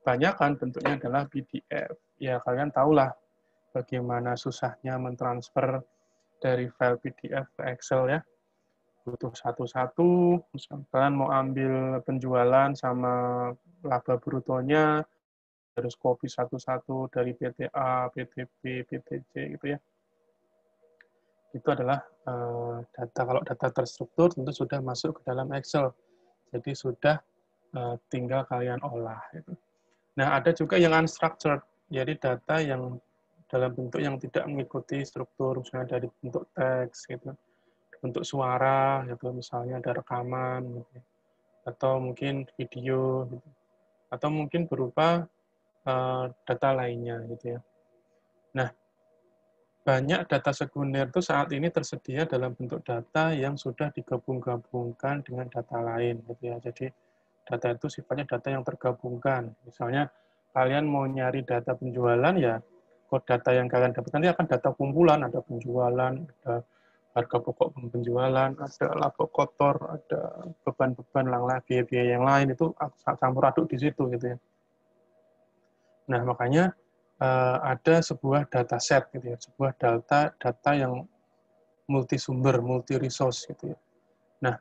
banyak kan bentuknya adalah PDF. Ya kalian tahulah bagaimana susahnya mentransfer dari file PDF ke Excel ya. Butuh satu-satu, misalkan mau ambil penjualan sama laba brutonya, harus copy satu-satu dari PTA, PTB, PTC gitu ya. Itu adalah data. Kalau data terstruktur tentu sudah masuk ke dalam Excel. Jadi sudah tinggal kalian olah. Gitu. Nah, ada juga yang unstructured, jadi data yang dalam bentuk yang tidak mengikuti struktur, misalnya dari bentuk teks, gitu, bentuk suara, gitu, misalnya ada rekaman, gitu, atau mungkin video, gitu, atau mungkin berupa data lainnya, gitu ya. Nah, banyak data sekunder itu saat ini tersedia dalam bentuk data yang sudah digabung-gabungkan dengan data lain, gitu ya. Jadi data itu sifatnya data yang tergabungkan. Misalnya kalian mau nyari data penjualan ya, kode data yang kalian dapatkan ini akan data kumpulan, ada penjualan, ada harga pokok penjualan, ada laba kotor, ada beban-beban biaya-biaya yang lain, itu campur aduk di situ gitu ya. Nah, makanya ada sebuah data set gitu ya, sebuah data yang multi sumber, multi resource gitu ya. Nah,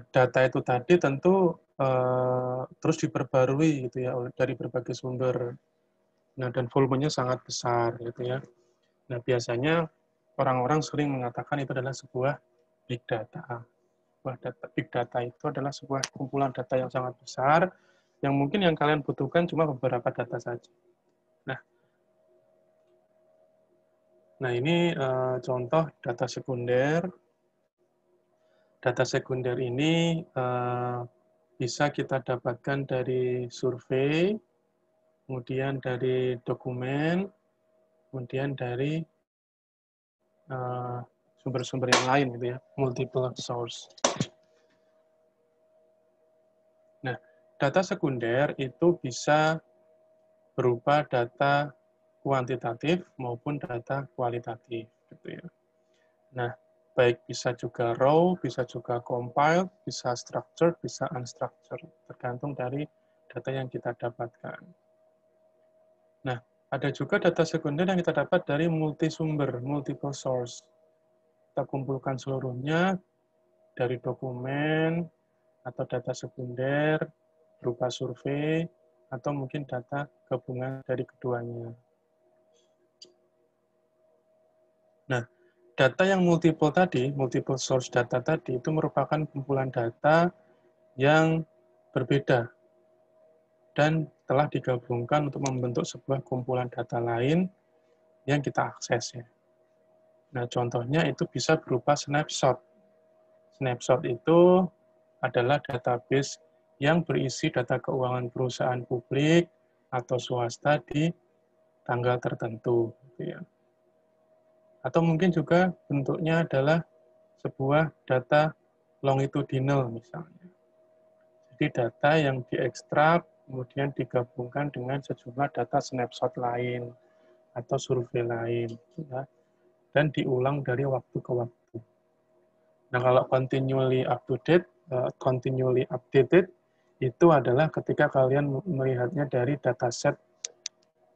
data itu tadi tentu terus diperbarui gitu ya dari berbagai sumber. Nah, dan volumenya sangat besar gitu ya. Nah, biasanya orang-orang sering mengatakan itu adalah sebuah big data. Big data itu adalah sebuah kumpulan data yang sangat besar yang mungkin yang kalian butuhkan cuma beberapa data saja. Nah, ini contoh data sekunder. Data sekunder ini bisa kita dapatkan dari survei, kemudian dari dokumen, kemudian dari sumber-sumber yang lain, gitu ya, multiple source. Nah, data sekunder itu bisa berupa data kuantitatif maupun data kualitatif, gitu ya. Nah, baik bisa juga raw, bisa juga compiled, bisa structured, bisa unstructured, tergantung dari data yang kita dapatkan. Nah, ada juga data sekunder yang kita dapat dari multisumber, multiple source. Kita kumpulkan seluruhnya dari dokumen atau data sekunder berupa survei atau mungkin data gabungan dari keduanya. Nah, data yang multiple tadi, multiple source data tadi, itu merupakan kumpulan data yang berbeda dan telah digabungkan untuk membentuk sebuah kumpulan data lain yang kita akses. Ya. Nah, contohnya itu bisa berupa snapshot. Snapshot itu adalah database yang berisi data keuangan perusahaan publik atau swasta di tanggal tertentu. Gitu ya. Atau mungkin juga bentuknya adalah sebuah data longitudinal misalnya. Jadi data yang diekstrak, kemudian digabungkan dengan sejumlah data snapshot lain atau survei lain, ya, dan diulang dari waktu ke waktu. Nah, kalau continually up to date, continually updated, itu adalah ketika kalian melihatnya dari dataset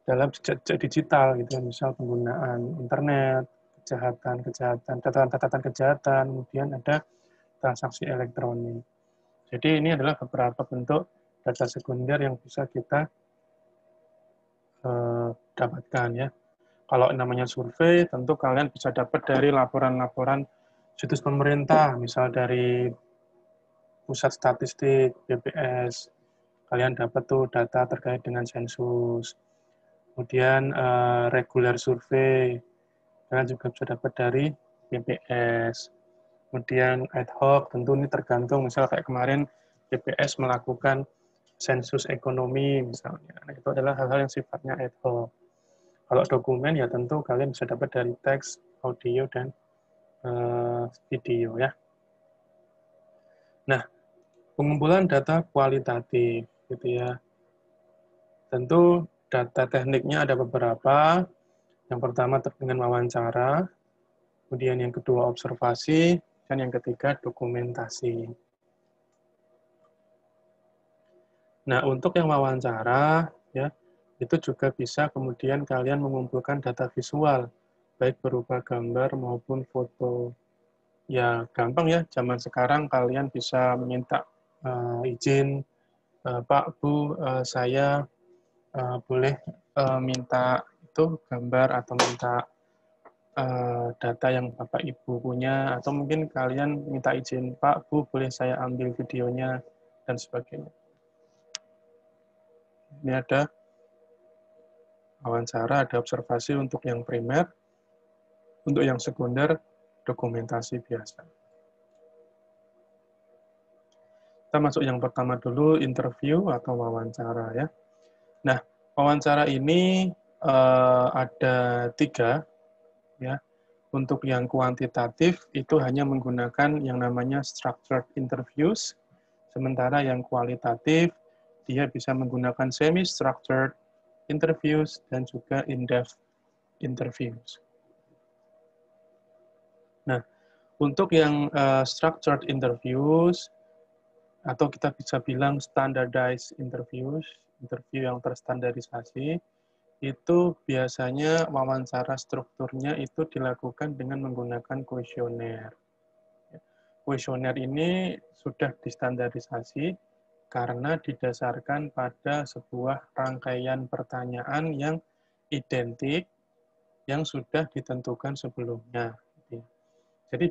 dalam jejak digital, gitu, misal penggunaan internet, catatan kejahatan, kemudian ada transaksi elektronik. Jadi ini adalah beberapa bentuk data sekunder yang bisa kita dapatkan ya. Kalau namanya survei, tentu kalian bisa dapat dari laporan-laporan situs pemerintah, misal dari Pusat Statistik, BPS. Kalian dapat tuh data terkait dengan sensus. Kemudian regular survei, kalian juga bisa dapat dari BPS. Kemudian ad hoc, tentu ini tergantung, misal kayak kemarin BPS melakukan sensus ekonomi misalnya. Nah, itu adalah hal-hal yang sifatnya ad hoc. Kalau dokumen ya tentu kalian bisa dapat dari teks, audio, dan video ya. Nah, pengumpulan data kualitatif gitu ya. Tentu data tekniknya ada beberapa. Yang pertama dengan wawancara, kemudian yang kedua observasi, dan yang ketiga dokumentasi. Nah, untuk yang wawancara ya, itu juga bisa kemudian kalian mengumpulkan data visual, baik berupa gambar maupun foto. Ya, gampang ya, zaman sekarang kalian bisa minta izin, Pak, Bu, saya boleh minta itu gambar atau minta data yang Bapak Ibu punya, atau mungkin kalian minta izin, Pak, Bu, boleh saya ambil videonya, dan sebagainya. Ini ada wawancara, ada observasi untuk yang primer, untuk yang sekunder, dokumentasi biasa. Kita masuk yang pertama dulu, interview atau wawancara ya. Nah, wawancara ini ada 3 ya. Untuk yang kuantitatif itu hanya menggunakan yang namanya structured interviews, sementara yang kualitatif dia bisa menggunakan semi-structured interviews dan juga in-depth interviews. Nah, untuk yang structured interviews, atau kita bisa bilang standardized interviews, interview yang terstandarisasi, itu biasanya wawancara strukturnya itu dilakukan dengan menggunakan kuesioner. Kuesioner ini sudah distandarisasi karena didasarkan pada sebuah rangkaian pertanyaan yang identik yang sudah ditentukan sebelumnya. Jadi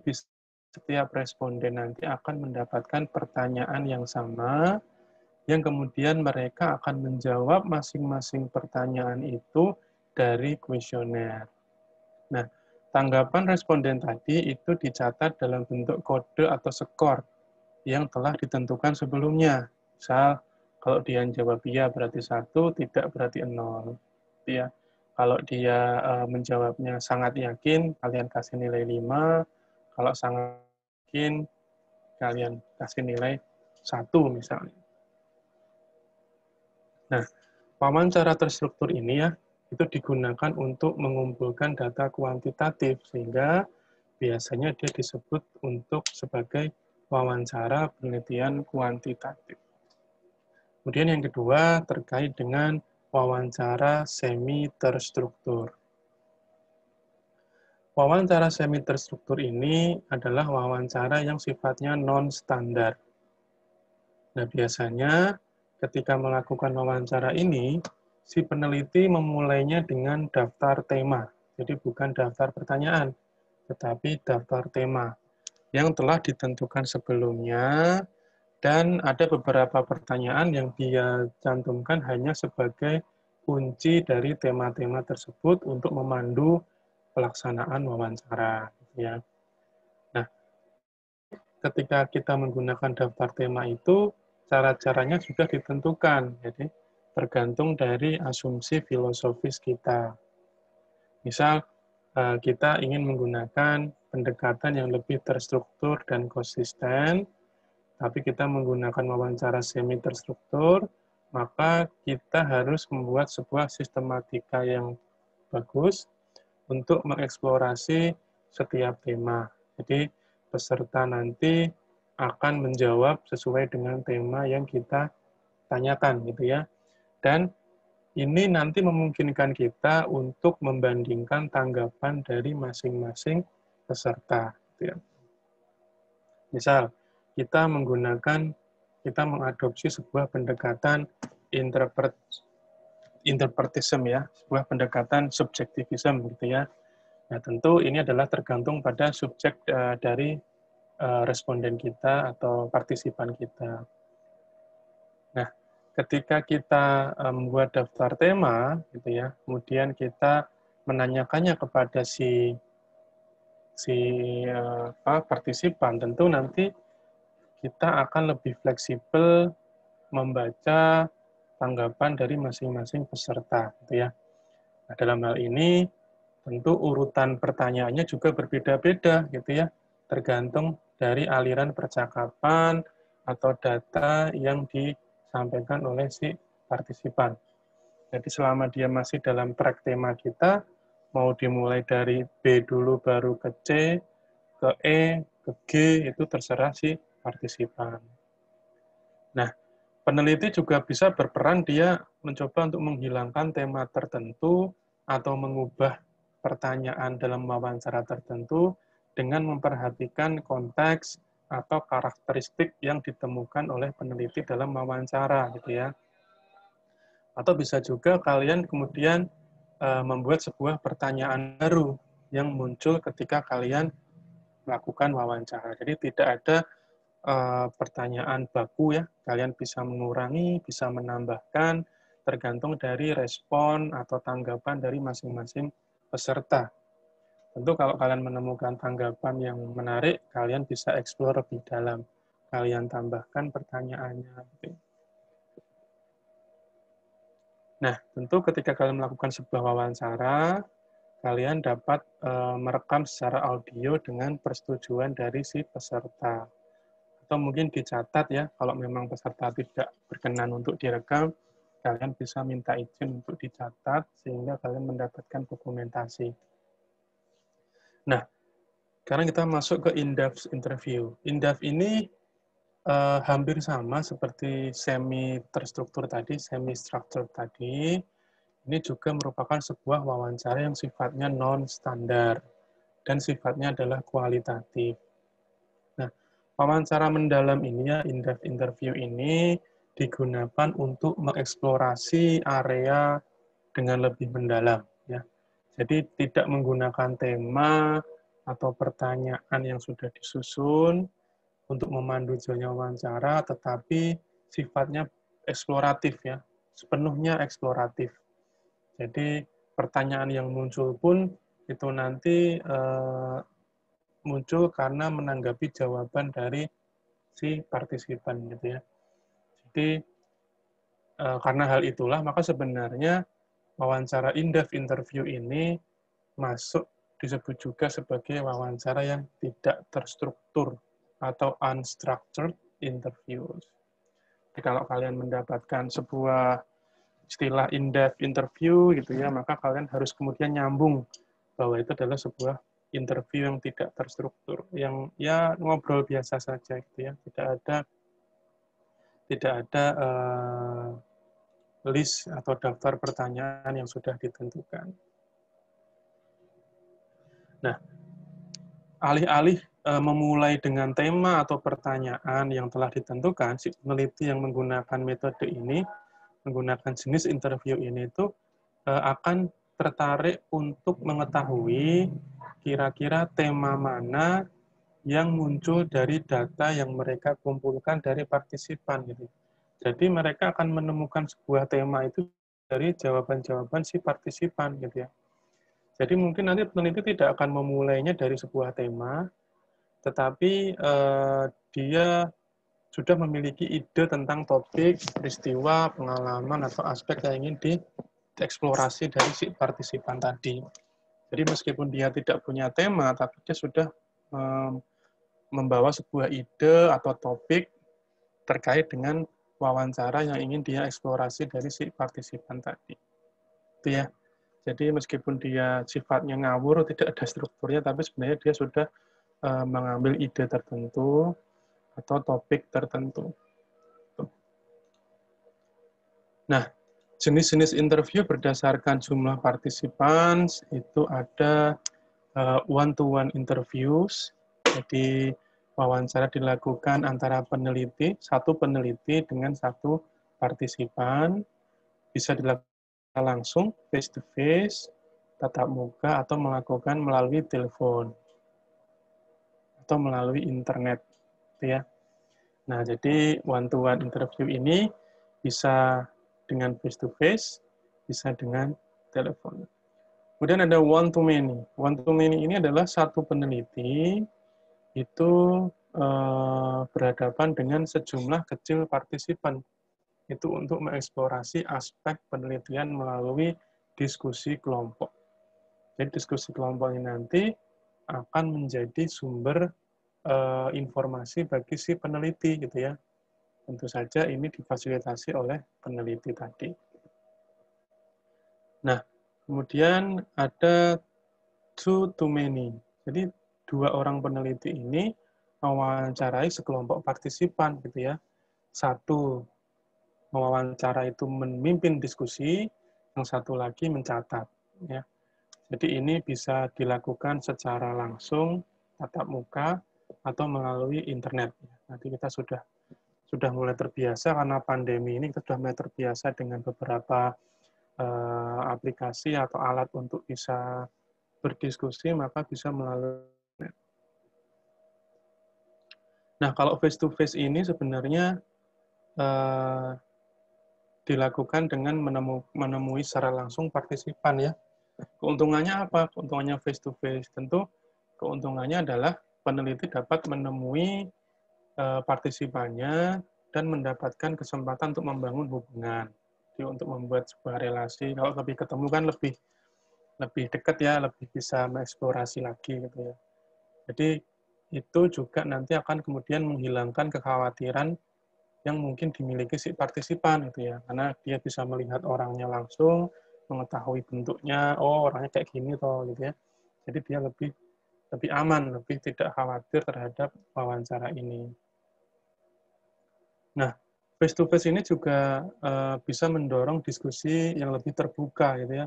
setiap responden nanti akan mendapatkan pertanyaan yang sama, yang kemudian mereka akan menjawab masing-masing pertanyaan itu dari kuesioner. Nah, tanggapan responden tadi itu dicatat dalam bentuk kode atau skor yang telah ditentukan sebelumnya. Misal, kalau dia jawab iya berarti 1, tidak berarti 0. Ya. Kalau dia menjawabnya sangat yakin, kalian kasih nilai 5. Kalau sangat yakin, kalian kasih nilai 1 misalnya. Nah, wawancara terstruktur ini ya, itu digunakan untuk mengumpulkan data kuantitatif, sehingga biasanya dia disebut untuk sebagai wawancara penelitian kuantitatif. Kemudian yang kedua terkait dengan wawancara semi terstruktur. Wawancara semi terstruktur ini adalah wawancara yang sifatnya non-standar. Nah, biasanya ketika melakukan wawancara ini, si peneliti memulainya dengan daftar tema. Jadi bukan daftar pertanyaan, tetapi daftar tema yang telah ditentukan sebelumnya, dan ada beberapa pertanyaan yang dia cantumkan hanya sebagai kunci dari tema-tema tersebut untuk memandu pelaksanaan wawancara. Ya. Nah, ketika kita menggunakan daftar tema itu, cara-caranya sudah ditentukan. Jadi, tergantung dari asumsi filosofis kita. Misal, kita ingin menggunakan pendekatan yang lebih terstruktur dan konsisten, tapi kita menggunakan wawancara semi terstruktur, maka kita harus membuat sebuah sistematika yang bagus untuk mengeksplorasi setiap tema. Jadi, peserta nanti akan menjawab sesuai dengan tema yang kita tanyakan, gitu ya. Dan ini nanti memungkinkan kita untuk membandingkan tanggapan dari masing-masing peserta. Gitu ya. Misal, kita mengadopsi sebuah pendekatan interpretism ya, sebuah pendekatan subjektivism gitu ya. Nah, tentu ini adalah tergantung pada subjek dari responden kita atau partisipan kita. Nah, ketika kita membuat daftar tema, gitu ya, kemudian kita menanyakannya kepada si partisipan, tentu nanti kita akan lebih fleksibel membaca tanggapan dari masing-masing peserta, gitu ya. Nah, dalam hal ini tentu urutan pertanyaannya juga berbeda-beda, gitu ya, tergantung dari aliran percakapan atau data yang disampaikan oleh si partisipan. Jadi selama dia masih dalam track tema kita, mau dimulai dari B dulu baru ke C, ke E, ke G, itu terserah si partisipan. Nah, peneliti juga bisa berperan dia mencoba untuk menghilangkan tema tertentu atau mengubah pertanyaan dalam wawancara tertentu dengan memperhatikan konteks atau karakteristik yang ditemukan oleh peneliti dalam wawancara, gitu ya. Atau bisa juga kalian kemudian membuat sebuah pertanyaan baru yang muncul ketika kalian melakukan wawancara. Jadi tidak ada pertanyaan baku ya, kalian bisa mengurangi, bisa menambahkan, tergantung dari respon atau tanggapan dari masing-masing peserta. Tentu kalau kalian menemukan tanggapan yang menarik, kalian bisa eksplor lebih dalam. Kalian tambahkan pertanyaannya. Nah, tentu ketika kalian melakukan sebuah wawancara, kalian dapat merekam secara audio dengan persetujuan dari si peserta. Atau mungkin dicatat ya, kalau memang peserta tidak berkenan untuk direkam, kalian bisa minta izin untuk dicatat, sehingga kalian mendapatkan dokumentasi. Nah, sekarang kita masuk ke in-depth interview. In-depth ini hampir sama seperti semi-terstruktur tadi, semi-structured tadi. Ini juga merupakan sebuah wawancara yang sifatnya non-standar dan sifatnya adalah kualitatif. Nah, wawancara mendalam ini ya, in-depth interview ini digunakan untuk mengeksplorasi area dengan lebih mendalam. Ya. Jadi tidak menggunakan tema atau pertanyaan yang sudah disusun untuk memandu jalannya wawancara, tetapi sifatnya eksploratif ya, sepenuhnya eksploratif. Jadi pertanyaan yang muncul pun itu nanti muncul karena menanggapi jawaban dari si partisipan gitu ya. Jadi karena hal itulah maka sebenarnya wawancara in-depth interview ini masuk disebut juga sebagai wawancara yang tidak terstruktur atau unstructured interviews. Jadi kalau kalian mendapatkan sebuah istilah in-depth interview gitu ya, maka kalian harus kemudian nyambung bahwa itu adalah sebuah interview yang tidak terstruktur, yang ya ngobrol biasa saja gitu ya, tidak ada list atau daftar pertanyaan yang sudah ditentukan. Nah, alih-alih memulai dengan tema atau pertanyaan yang telah ditentukan, si peneliti yang menggunakan metode ini, menggunakan jenis interview ini itu akan tertarik untuk mengetahui kira-kira tema mana yang muncul dari data yang mereka kumpulkan dari partisipan gitu. Jadi mereka akan menemukan sebuah tema itu dari jawaban-jawaban si partisipan gitu ya. Jadi mungkin nanti peneliti tidak akan memulainya dari sebuah tema, tetapi dia sudah memiliki ide tentang topik, peristiwa, pengalaman, atau aspek yang ingin dieksplorasi dari si partisipan tadi. Jadi meskipun dia tidak punya tema, tapi dia sudah membawa sebuah ide atau topik terkait dengan wawancara yang ingin dia eksplorasi dari si partisipan tadi. Itu ya. Jadi meskipun dia sifatnya ngawur, tidak ada strukturnya, tapi sebenarnya dia sudah mengambil ide tertentu atau topik tertentu. Nah, jenis-jenis interview berdasarkan jumlah partisipan itu ada one-to-one interviews, jadi wawancara dilakukan antara peneliti, satu peneliti dengan satu partisipan, bisa dilakukan langsung, face-to-face, tatap muka, atau melakukan melalui telepon, atau melalui internet. Ya. Nah, jadi one-to-one interview ini bisa dengan face-to-face, bisa dengan telepon. Kemudian ada one-to-many. One-to-many ini adalah satu peneliti itu berhadapan dengan sejumlah kecil partisipan. Itu untuk mengeksplorasi aspek penelitian melalui diskusi kelompok. Jadi diskusi kelompok ini nanti akan menjadi sumber informasi bagi si peneliti gitu ya. Tentu saja ini difasilitasi oleh peneliti tadi. Nah, kemudian ada two-to-many. Jadi dua orang peneliti ini mewawancarai sekelompok partisipan gitu ya. Satu mewawancara itu memimpin diskusi, yang satu lagi mencatat ya. Jadi ini bisa dilakukan secara langsung, tatap muka, atau melalui internet. Nanti kita sudah mulai terbiasa karena pandemi ini, kita sudah mulai terbiasa dengan beberapa aplikasi atau alat untuk bisa berdiskusi, maka bisa melalui internet. Nah, kalau face-to-face ini sebenarnya dilakukan dengan menemui secara langsung partisipan ya. Keuntungannya apa? Keuntungannya face to face. Tentu keuntungannya adalah peneliti dapat menemui partisipannya dan mendapatkan kesempatan untuk membangun hubungan. Jadi untuk membuat sebuah relasi, kalau lebih ketemu kan lebih dekat ya, lebih bisa mengeksplorasi lagi gitu ya. Jadi itu juga nanti akan kemudian menghilangkan kekhawatiran yang mungkin dimiliki si partisipan gitu ya, karena dia bisa melihat orangnya langsung, mengetahui bentuknya, oh orangnya kayak gini toh gitu ya. Jadi dia lebih aman, lebih tidak khawatir terhadap wawancara ini. Nah, face to face ini juga bisa mendorong diskusi yang lebih terbuka gitu ya,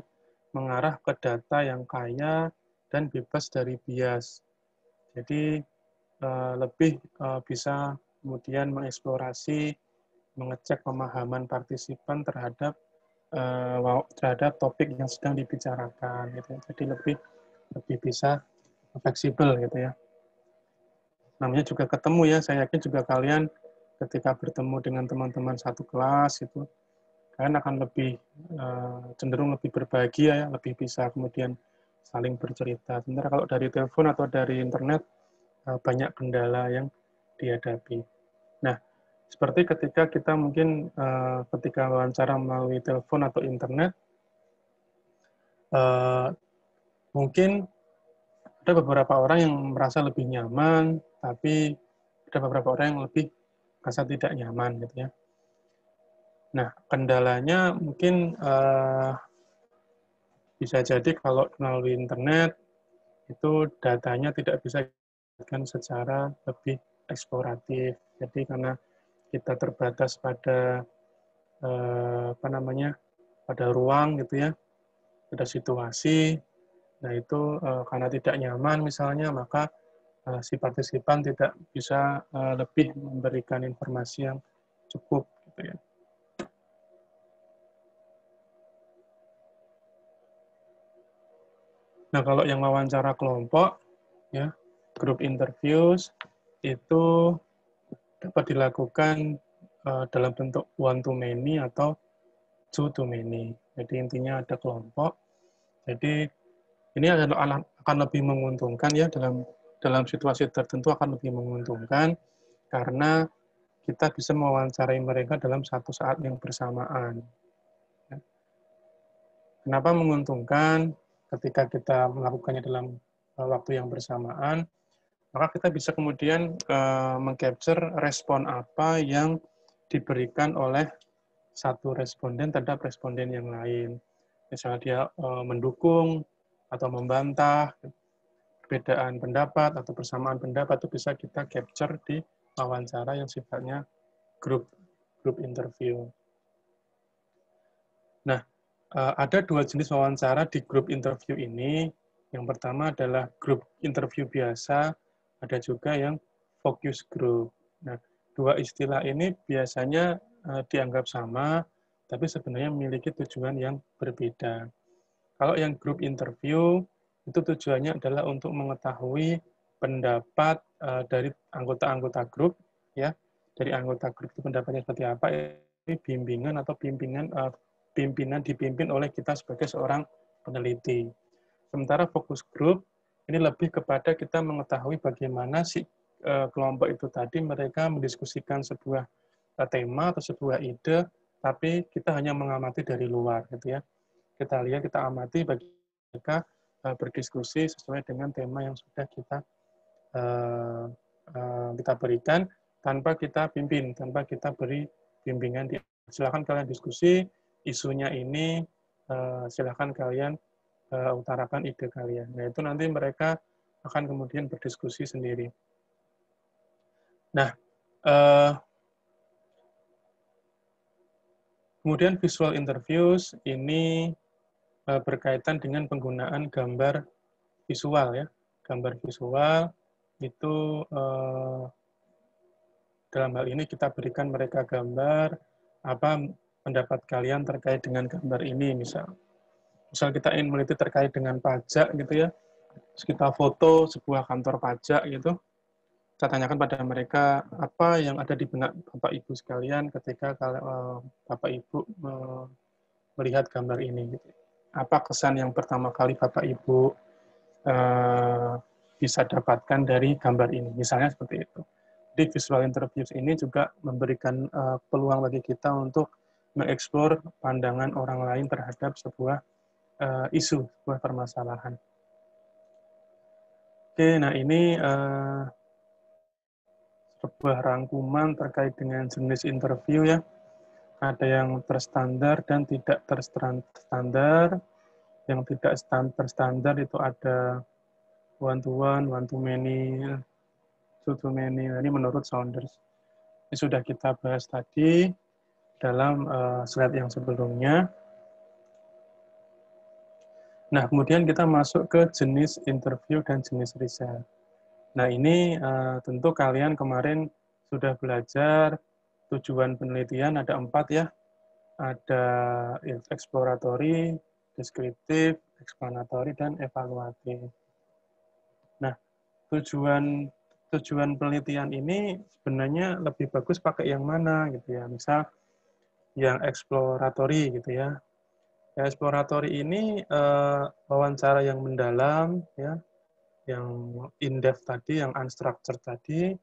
mengarah ke data yang kaya dan bebas dari bias. Jadi lebih bisa kemudian mengeksplorasi, mengecek pemahaman partisipan terhadap topik yang sedang dibicarakan gitu. Jadi lebih bisa fleksibel gitu ya. Namanya juga ketemu ya, saya yakin juga kalian ketika bertemu dengan teman-teman satu kelas itu kalian akan lebih cenderung lebih berbahagia ya, lebih bisa kemudian saling bercerita. Sementara kalau dari telepon atau dari internet banyak kendala yang dihadapi. Nah, seperti ketika kita mungkin ketika wawancara melalui telepon atau internet, mungkin ada beberapa orang yang merasa lebih nyaman, tapi ada beberapa orang yang lebih merasa tidak nyaman gitu ya. Nah, kendalanya mungkin bisa jadi kalau melalui internet itu datanya tidak bisa didapatkan secara lebih eksploratif. Jadi karena kita terbatas pada pada ruang gitu ya, pada situasi. Nah itu karena tidak nyaman misalnya, maka si partisipan tidak bisa lebih memberikan informasi yang cukup gitu ya. Nah kalau yang wawancara kelompok ya, group interviews itu dapat dilakukan dalam bentuk one to many atau two to many. Jadi intinya ada kelompok. Jadi ini akan lebih menguntungkan ya dalam situasi tertentu akan lebih menguntungkan karena kita bisa mewawancarai mereka dalam satu saat yang bersamaan. Kenapa menguntungkan ketika kita melakukannya dalam waktu yang bersamaan? Maka kita bisa kemudian mengcapture respon apa yang diberikan oleh satu responden terhadap responden yang lain. Misalnya dia mendukung atau membantah, perbedaan pendapat atau persamaan pendapat itu bisa kita capture di wawancara yang sifatnya group interview. Nah, ada dua jenis wawancara di group interview ini. Yang pertama adalah group interview biasa, ada juga yang focus group. Nah, dua istilah ini biasanya dianggap sama, tapi sebenarnya memiliki tujuan yang berbeda. Kalau yang group interview, itu tujuannya adalah untuk mengetahui pendapat dari anggota-anggota grup, ya, dari anggota grup itu pendapatnya seperti apa, ini bimbingan atau pimpinan dipimpin oleh kita sebagai seorang peneliti. Sementara fokus group ini lebih kepada kita mengetahui bagaimana si kelompok itu tadi mereka mendiskusikan sebuah tema atau sebuah ide, tapi kita hanya mengamati dari luar, gitu ya. Kita lihat, kita amati bagi mereka berdiskusi sesuai dengan tema yang sudah kita berikan tanpa kita pimpin, tanpa kita beri bimbingan. Silakan kalian diskusi isunya ini, silakan kalian utarakan ide kalian. Nah itu nanti mereka akan kemudian berdiskusi sendiri. Nah, kemudian visual interviews ini berkaitan dengan penggunaan gambar visual ya. Gambar visual itu dalam hal ini kita berikan mereka gambar, apa pendapat kalian terkait dengan gambar ini, misal kita ingin meneliti terkait dengan pajak gitu ya, terus kita foto sebuah kantor pajak gitu, kita tanyakan pada mereka apa yang ada di benak Bapak Ibu sekalian ketika Bapak Ibu melihat gambar ini gitu. Apa kesan yang pertama kali Bapak Ibu bisa dapatkan dari gambar ini, misalnya seperti itu. Di visual interviews ini juga memberikan peluang bagi kita untuk mengeksplor pandangan orang lain terhadap sebuah isu, sebuah permasalahan. Oke, nah ini sebuah rangkuman terkait dengan jenis interview ya. Ada yang terstandar dan tidak terstandar. Yang tidak terstandar itu ada one-to-one, one-to-many, two-to-many. Ini menurut Saunders. Ini sudah kita bahas tadi dalam slide yang sebelumnya. Nah, kemudian kita masuk ke jenis interview dan jenis riset. Nah, ini tentu kalian kemarin sudah belajar tujuan penelitian ada 4 ya. Ada exploratory, deskriptif, explanatory, dan evaluatif. Nah, tujuan penelitian ini sebenarnya lebih bagus pakai yang mana gitu ya. Misal yang exploratory gitu ya. Exploratory ini wawancara yang mendalam ya, yang in-depth tadi, yang unstructured tadi,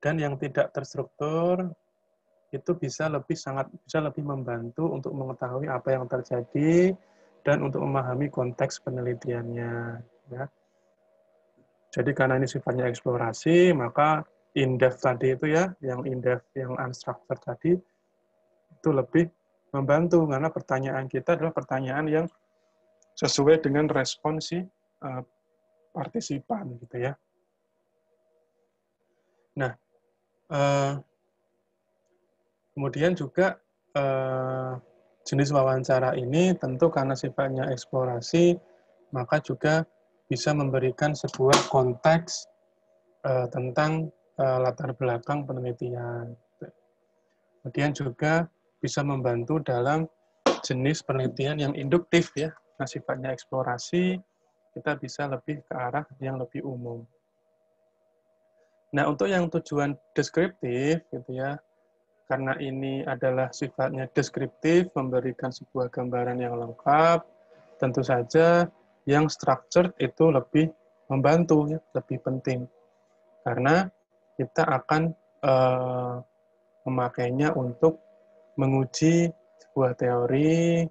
dan yang tidak terstruktur itu bisa lebih membantu untuk mengetahui apa yang terjadi dan untuk memahami konteks penelitiannya ya. Jadi karena ini sifatnya eksplorasi, maka in-depth tadi itu ya, yang in-depth, yang unstructured tadi itu lebih membantu karena pertanyaan kita adalah pertanyaan yang sesuai dengan respon si partisipan gitu ya. Nah, kemudian juga jenis wawancara ini tentu karena sifatnya eksplorasi, maka juga bisa memberikan sebuah konteks tentang latar belakang penelitian. Kemudian juga bisa membantu dalam jenis penelitian yang induktif ya. Nah, sifatnya eksplorasi, kita bisa lebih ke arah yang lebih umum. Nah, untuk yang tujuan deskriptif gitu ya, karena ini adalah sifatnya deskriptif, memberikan sebuah gambaran yang lengkap, tentu saja yang structured itu lebih membantu, ya, lebih penting. Karena kita akan memakainya untuk menguji sebuah teori,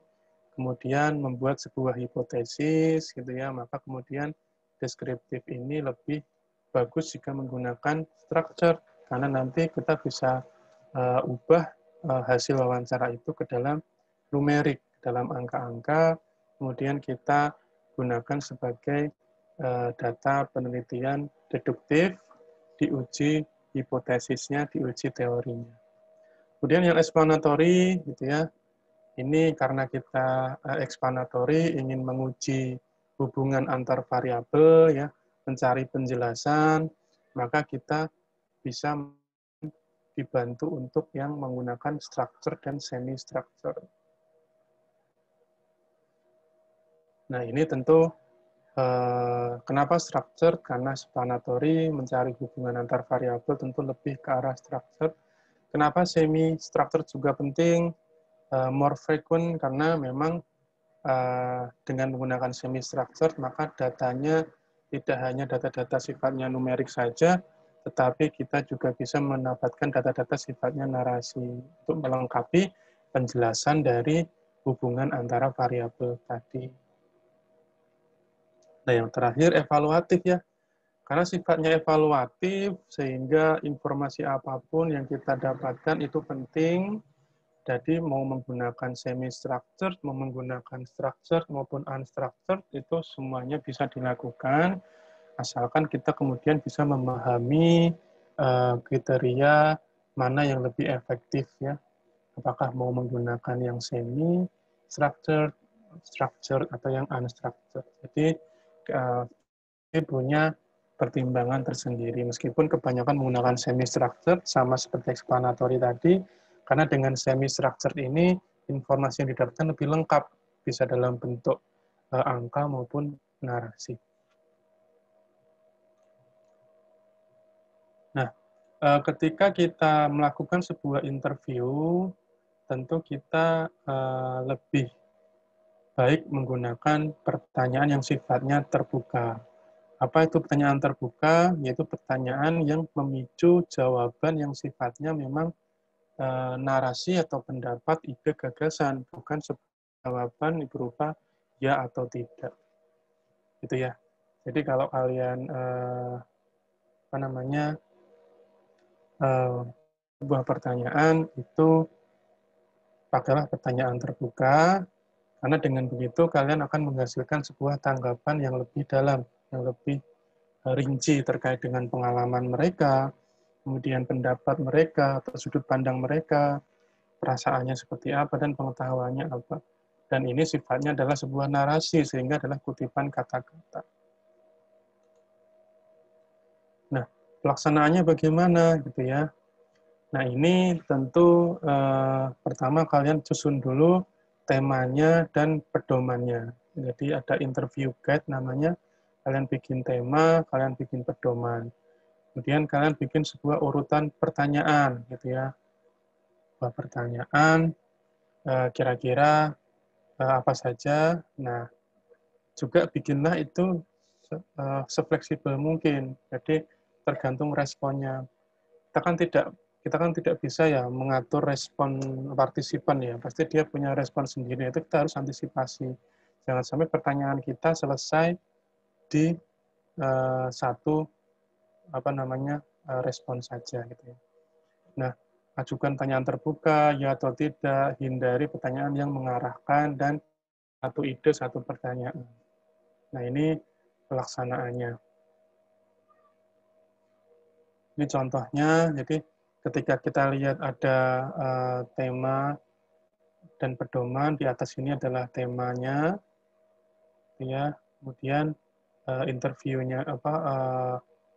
kemudian membuat sebuah hipotesis, gitu ya. Maka kemudian deskriptif ini lebih bagus jika menggunakan structure, karena nanti kita bisa ubah hasil wawancara itu ke dalam numerik, dalam angka-angka, kemudian kita gunakan sebagai data penelitian deduktif, diuji hipotesisnya, diuji teorinya. Kemudian yang explanatory, gitu ya, ini karena kita explanatory ingin menguji hubungan antar variabel, ya, mencari penjelasan, maka kita bisa dibantu untuk yang menggunakan structure dan semi-structure. Nah, ini tentu kenapa structure? Karena explanatory mencari hubungan antar variabel tentu lebih ke arah structure. Kenapa semi-structure juga penting? More frequent karena memang dengan menggunakan semi-structured, maka datanya tidak hanya data-data sifatnya numerik saja, tetapi kita juga bisa mendapatkan data-data sifatnya narasi untuk melengkapi penjelasan dari hubungan antara variabel tadi. Nah, yang terakhir evaluatif ya. Karena sifatnya evaluatif, sehingga informasi apapun yang kita dapatkan itu penting. Jadi mau menggunakan semi-structured, mau menggunakan structured maupun unstructured, itu semuanya bisa dilakukan, asalkan kita kemudian bisa memahami kriteria mana yang lebih efektif ya. Apakah mau menggunakan yang semi-structured, structured atau yang unstructured. Jadi ini punya pertimbangan tersendiri, meskipun kebanyakan menggunakan semi-structured, sama seperti explanatory tadi, karena dengan semi-structured ini, informasi yang didapatkan lebih lengkap, bisa dalam bentuk angka maupun narasi. Nah, ketika kita melakukan sebuah interview, tentu kita lebih baik menggunakan pertanyaan yang sifatnya terbuka. Apa itu pertanyaan terbuka? Yaitu pertanyaan yang memicu jawaban yang sifatnya memang narasi atau pendapat, ide, gagasan, bukan jawaban berupa ya atau tidak. Gitu ya. Jadi kalau kalian sebuah pertanyaan itu pakailah pertanyaan terbuka, karena dengan begitu kalian akan menghasilkan sebuah tanggapan yang lebih dalam, yang lebih rinci terkait dengan pengalaman mereka, kemudian pendapat mereka, atau sudut pandang mereka, perasaannya seperti apa, dan pengetahuannya apa. Dan ini sifatnya adalah sebuah narasi, sehingga adalah kutipan kata-kata. Nah, pelaksanaannya bagaimana, gitu ya. Nah, ini tentu pertama kalian susun dulu temanya dan pedomannya. Jadi ada interview guide namanya, kalian bikin tema, kalian bikin pedoman. Kemudian kalian bikin sebuah urutan pertanyaan, gitu ya. Sebuah pertanyaan, kira-kira apa saja. Nah, juga bikinlah itu sefleksibel mungkin. Jadi tergantung responnya. Kita kan tidak bisa ya mengatur respon partisipan ya. Pasti dia punya respon sendiri. Itu kita harus antisipasi. Jangan sampai pertanyaan kita selesai di satu respon saja gitu ya. Nah, ajukan pertanyaan terbuka ya atau tidak, hindari pertanyaan yang mengarahkan dan satu ide satu pertanyaan. Nah, ini pelaksanaannya. Ini contohnya, jadi ketika kita lihat ada tema dan pedoman, di atas ini adalah temanya, ya. Kemudian interviewnya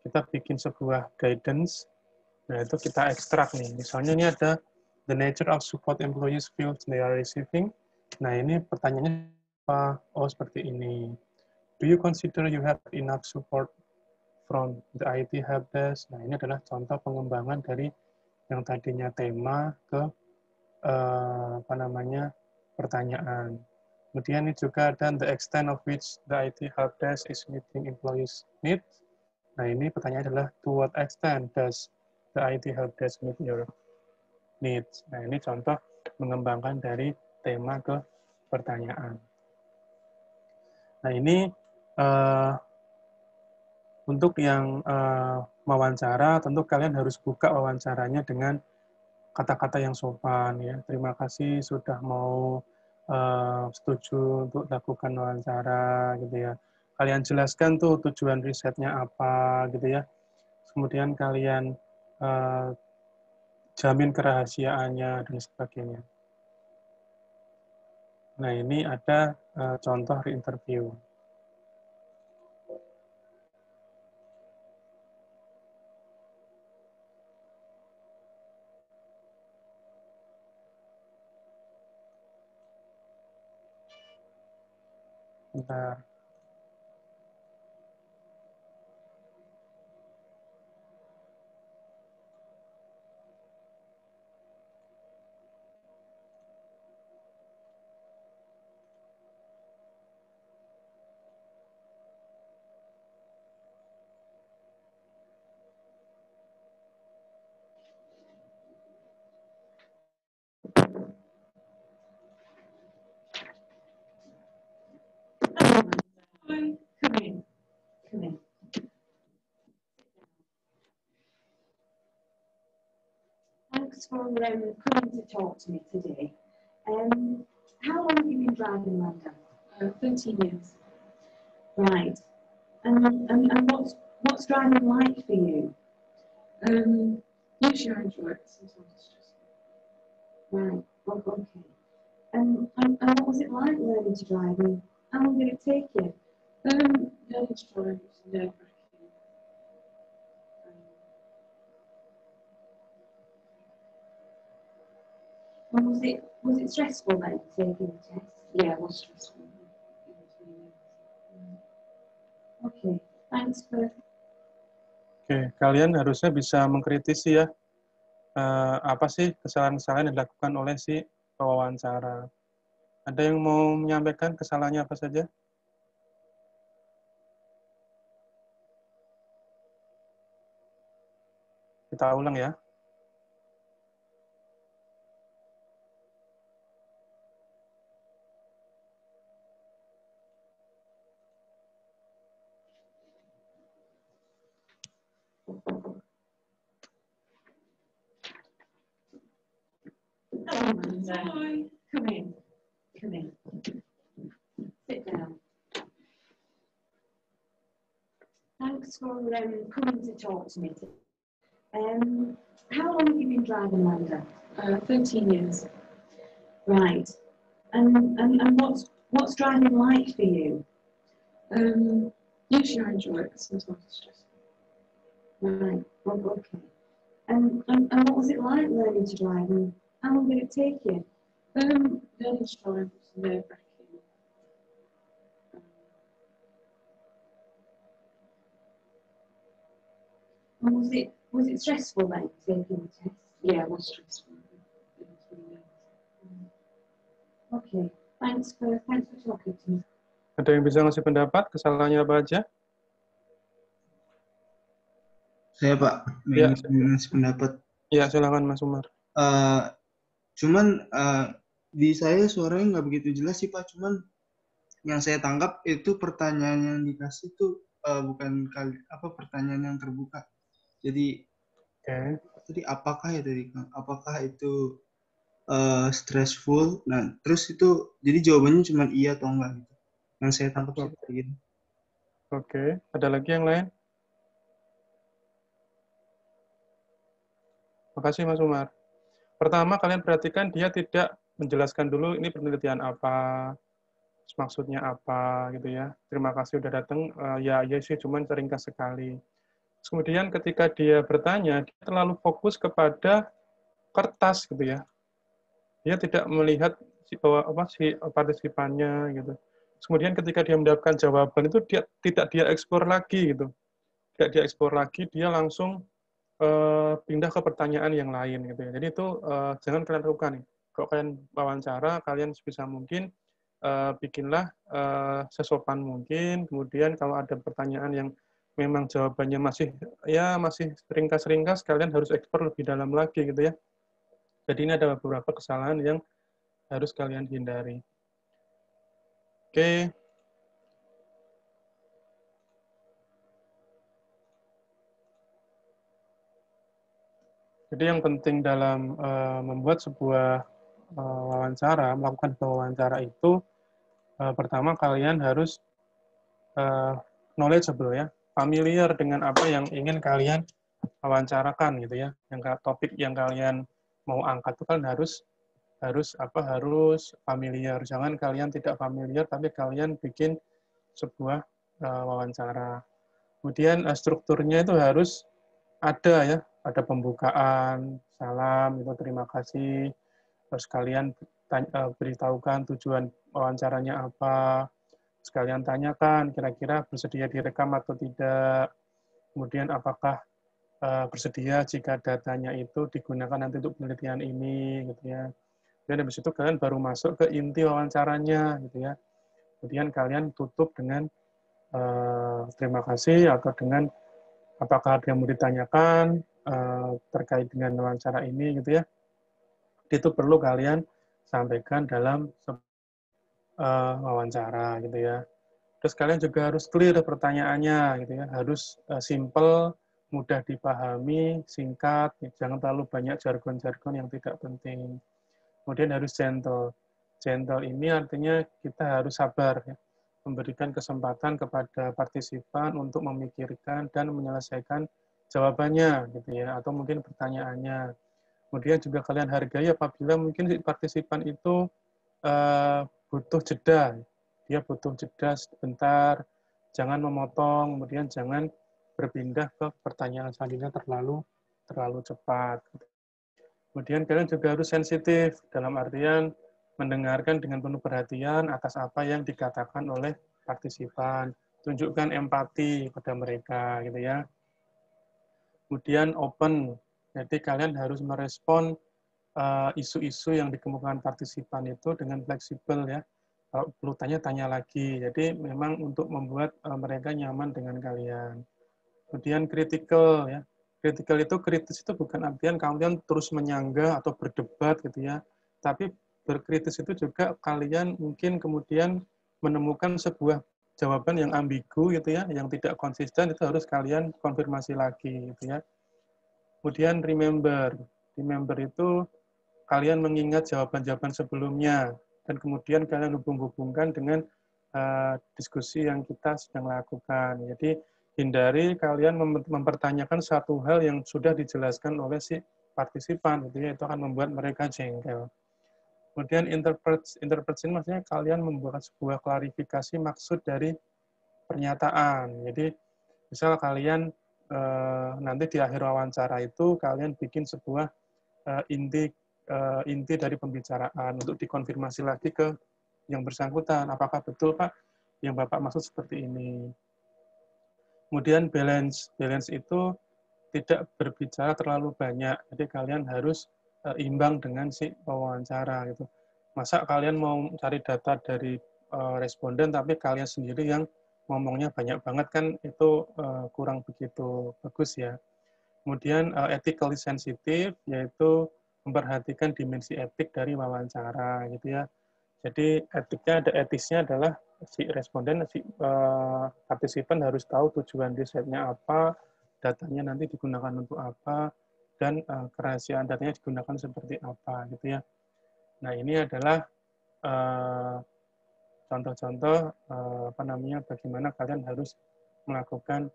kita bikin sebuah guidance. Nah, itu kita ekstrak nih. Misalnya ini ada the nature of support employees feel they are receiving. Nah, ini pertanyaannya apa? Oh, seperti ini. Do you consider you have enough support from the IT helpdesk? Nah, ini adalah contoh pengembangan dari yang tadinya tema ke pertanyaan. Kemudian ini juga ada the extent of which the IT helpdesk is meeting employees' needs. Nah, ini pertanyaan adalah to what extent does the IT helpdesk meet your needs? Nah, ini contoh mengembangkan dari tema ke pertanyaan. Nah, ini untuk yang wawancara, tentu kalian harus buka wawancaranya dengan kata-kata yang sopan ya. Terima kasih sudah mau setuju untuk lakukan wawancara gitu ya. Kalian jelaskan tuh tujuan risetnya apa gitu ya. Kemudian kalian jamin kerahasiaannya dan sebagainya. Nah, ini ada contoh re-interview. Bentar. Come in. Come in. Thanks for coming to talk to me today. How long have you been driving, Amanda? 13 years. Right. And what's driving like for you? Usually I enjoy it, sometimes it's stressful. Right. Okay. And what was it like learning to drive? And how long did it take you? Learning to drive was nerve-wracking. And was it stressful then taking the test? Yeah, it was stressful. It was really nervous. Okay, thanks for. Oke, kalian harusnya bisa mengkritisi ya, apa sih kesalahan-kesalahan yang dilakukan oleh si pewawancara. Ada yang mau menyampaikan kesalahannya apa saja? Kita ulang ya. Hello, Amanda. Hi. Come in. Come in. Sit down. Thanks for coming to talk to me today. How long have you been driving, Amanda? 13 years. Right. And what's driving like for you? Usually I enjoy it, but sometimes it's stressful. Right. Oh, okay. And what was it like learning to drive? And how long did it take you? Learning to drive was nerve-wracking. And was it stressful then taking the test? Yeah, it was stressful. It was really nervous. Okay. Thanks for talking to me. Ada yang bisa ngasih pendapat kesalahannya apa aja? Saya Pak, Ya, ngasih pendapat. ya silakan Mas Umar. Cuman di saya suaranya nggak begitu jelas sih Pak. Cuman yang saya tangkap itu pertanyaan yang dikasih itu bukan pertanyaan yang terbuka. Jadi, Jadi apakah ya tadi? Apakah itu stressful? Nah, terus itu jadi jawabannya cuma iya atau enggak gitu. Yang saya tangkap sih kayak gitu. Oke, ada lagi yang lain? Makasih Mas Umar. Pertama, kalian perhatikan dia tidak menjelaskan dulu ini penelitian apa, maksudnya apa, gitu ya. Terima kasih udah datang, ya sih, cuman ringkas sekali. Kemudian ketika dia bertanya, dia terlalu fokus kepada kertas, gitu ya. Dia tidak melihat si partisipannya, gitu. Kemudian ketika dia mendapatkan jawaban itu tidak dia eksplor lagi, gitu. Tidak dia eksplor lagi, dia langsung pindah ke pertanyaan yang lain gitu ya. Jadi itu jangan kalian lakukan nih. Kalau kalian wawancara, kalian sebisa mungkin bikinlah sesopan mungkin. Kemudian kalau ada pertanyaan yang memang jawabannya masih ringkas-ringkas, kalian harus eksplor lebih dalam lagi gitu ya. Jadi ini ada beberapa kesalahan yang harus kalian hindari. Oke. Jadi yang penting dalam membuat sebuah wawancara, melakukan wawancara itu, pertama kalian harus knowledgeable ya, familiar dengan apa yang ingin kalian wawancarakan gitu ya. Yang topik yang kalian mau angkat itu kan harus familiar. Jangan kalian tidak familiar tapi kalian bikin sebuah wawancara. Kemudian strukturnya itu harus ada ya, ada pembukaan, salam, itu terima kasih, terus kalian beritahukan tujuan wawancaranya apa, sekalian tanyakan kira-kira bersedia direkam atau tidak, kemudian apakah bersedia jika datanya itu digunakan nanti untuk penelitian ini, gitu ya. Dan habis itu kalian baru masuk ke inti wawancaranya, gitu ya. Kemudian kalian tutup dengan terima kasih atau dengan apakah ada yang mau ditanyakan terkait dengan wawancara ini gitu ya. Itu perlu kalian sampaikan dalam wawancara gitu ya. Terus kalian juga harus clear pertanyaannya gitu ya. Harus simple, mudah dipahami, singkat, jangan terlalu banyak jargon-jargon yang tidak penting. Kemudian harus gentle. Gentle ini artinya kita harus sabar ya. Memberikan kesempatan kepada partisipan untuk memikirkan dan menyelesaikan jawabannya gitu ya, atau mungkin pertanyaannya. Kemudian juga kalian hargai apabila mungkin partisipan itu butuh jeda. Dia butuh jeda sebentar, jangan memotong, kemudian jangan berpindah ke pertanyaan selanjutnya terlalu cepat. Kemudian kalian juga harus sensitif, dalam artian mendengarkan dengan penuh perhatian atas apa yang dikatakan oleh partisipan. Tunjukkan empati pada mereka, gitu ya. Kemudian open, jadi kalian harus merespon isu-isu yang dikemukakan partisipan itu dengan fleksibel ya. Kalau perlu tanya lagi. Jadi memang untuk membuat mereka nyaman dengan kalian. Kemudian critical ya. Critical itu kritis itu bukan artian kalian terus menyanggah atau berdebat gitu ya. Tapi berkritis itu juga kalian mungkin kemudian menemukan sebuah jawaban yang ambigu gitu ya, yang tidak konsisten, itu harus kalian konfirmasi lagi gitu ya. Kemudian remember itu kalian mengingat jawaban-jawaban sebelumnya dan kemudian kalian hubung-hubungkan dengan diskusi yang kita sedang lakukan. Jadi hindari kalian mempertanyakan satu hal yang sudah dijelaskan oleh si partisipan, gitu ya, itu akan membuat mereka jengkel. Kemudian interpretation maksudnya kalian membuat sebuah klarifikasi maksud dari pernyataan. Jadi misal kalian nanti di akhir wawancara itu kalian bikin sebuah inti dari pembicaraan untuk dikonfirmasi lagi ke yang bersangkutan. Apakah betul Pak yang Bapak maksud seperti ini? Kemudian balance itu tidak berbicara terlalu banyak. Jadi kalian harus imbang dengan si wawancara gitu. Masa kalian mau cari data dari responden tapi kalian sendiri yang ngomongnya banyak banget kan itu kurang begitu bagus ya. Kemudian ethically sensitive yaitu memperhatikan dimensi etik dari wawancara gitu ya. Jadi etiknya ada etisnya adalah si responden, si partisipan harus tahu tujuan risetnya apa, datanya nanti digunakan untuk apa, dan kerahasiaan datanya digunakan seperti apa, gitu ya. Nah ini adalah contoh-contoh bagaimana kalian harus melakukan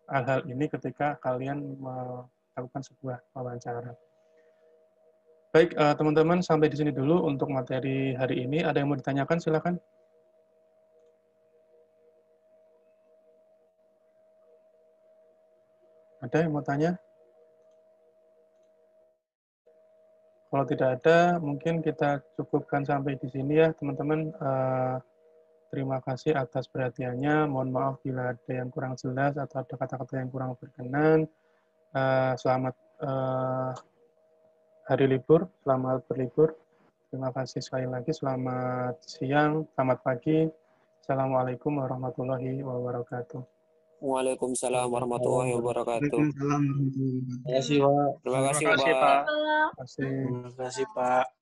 hal-hal ini ketika kalian melakukan sebuah wawancara. Baik, teman-teman, sampai di sini dulu untuk materi hari ini. Ada yang mau ditanyakan, silakan. Ada yang mau tanya? Kalau tidak ada, mungkin kita cukupkan sampai di sini ya, teman-teman. Terima kasih atas perhatiannya. Mohon maaf bila ada yang kurang jelas atau ada kata-kata yang kurang berkenan. Selamat hari libur, selamat berlibur. Terima kasih sekali lagi. Selamat siang, selamat pagi. Assalamualaikum warahmatullahi wabarakatuh. Waalaikumsalam warahmatullahi wabarakatuh. Waalaikumsalam warahmatullahi wabarakatuh. Terima kasih, Pak. Terima kasih, Terima kasih, Pak. Terima kasih. Terima kasih, Pak.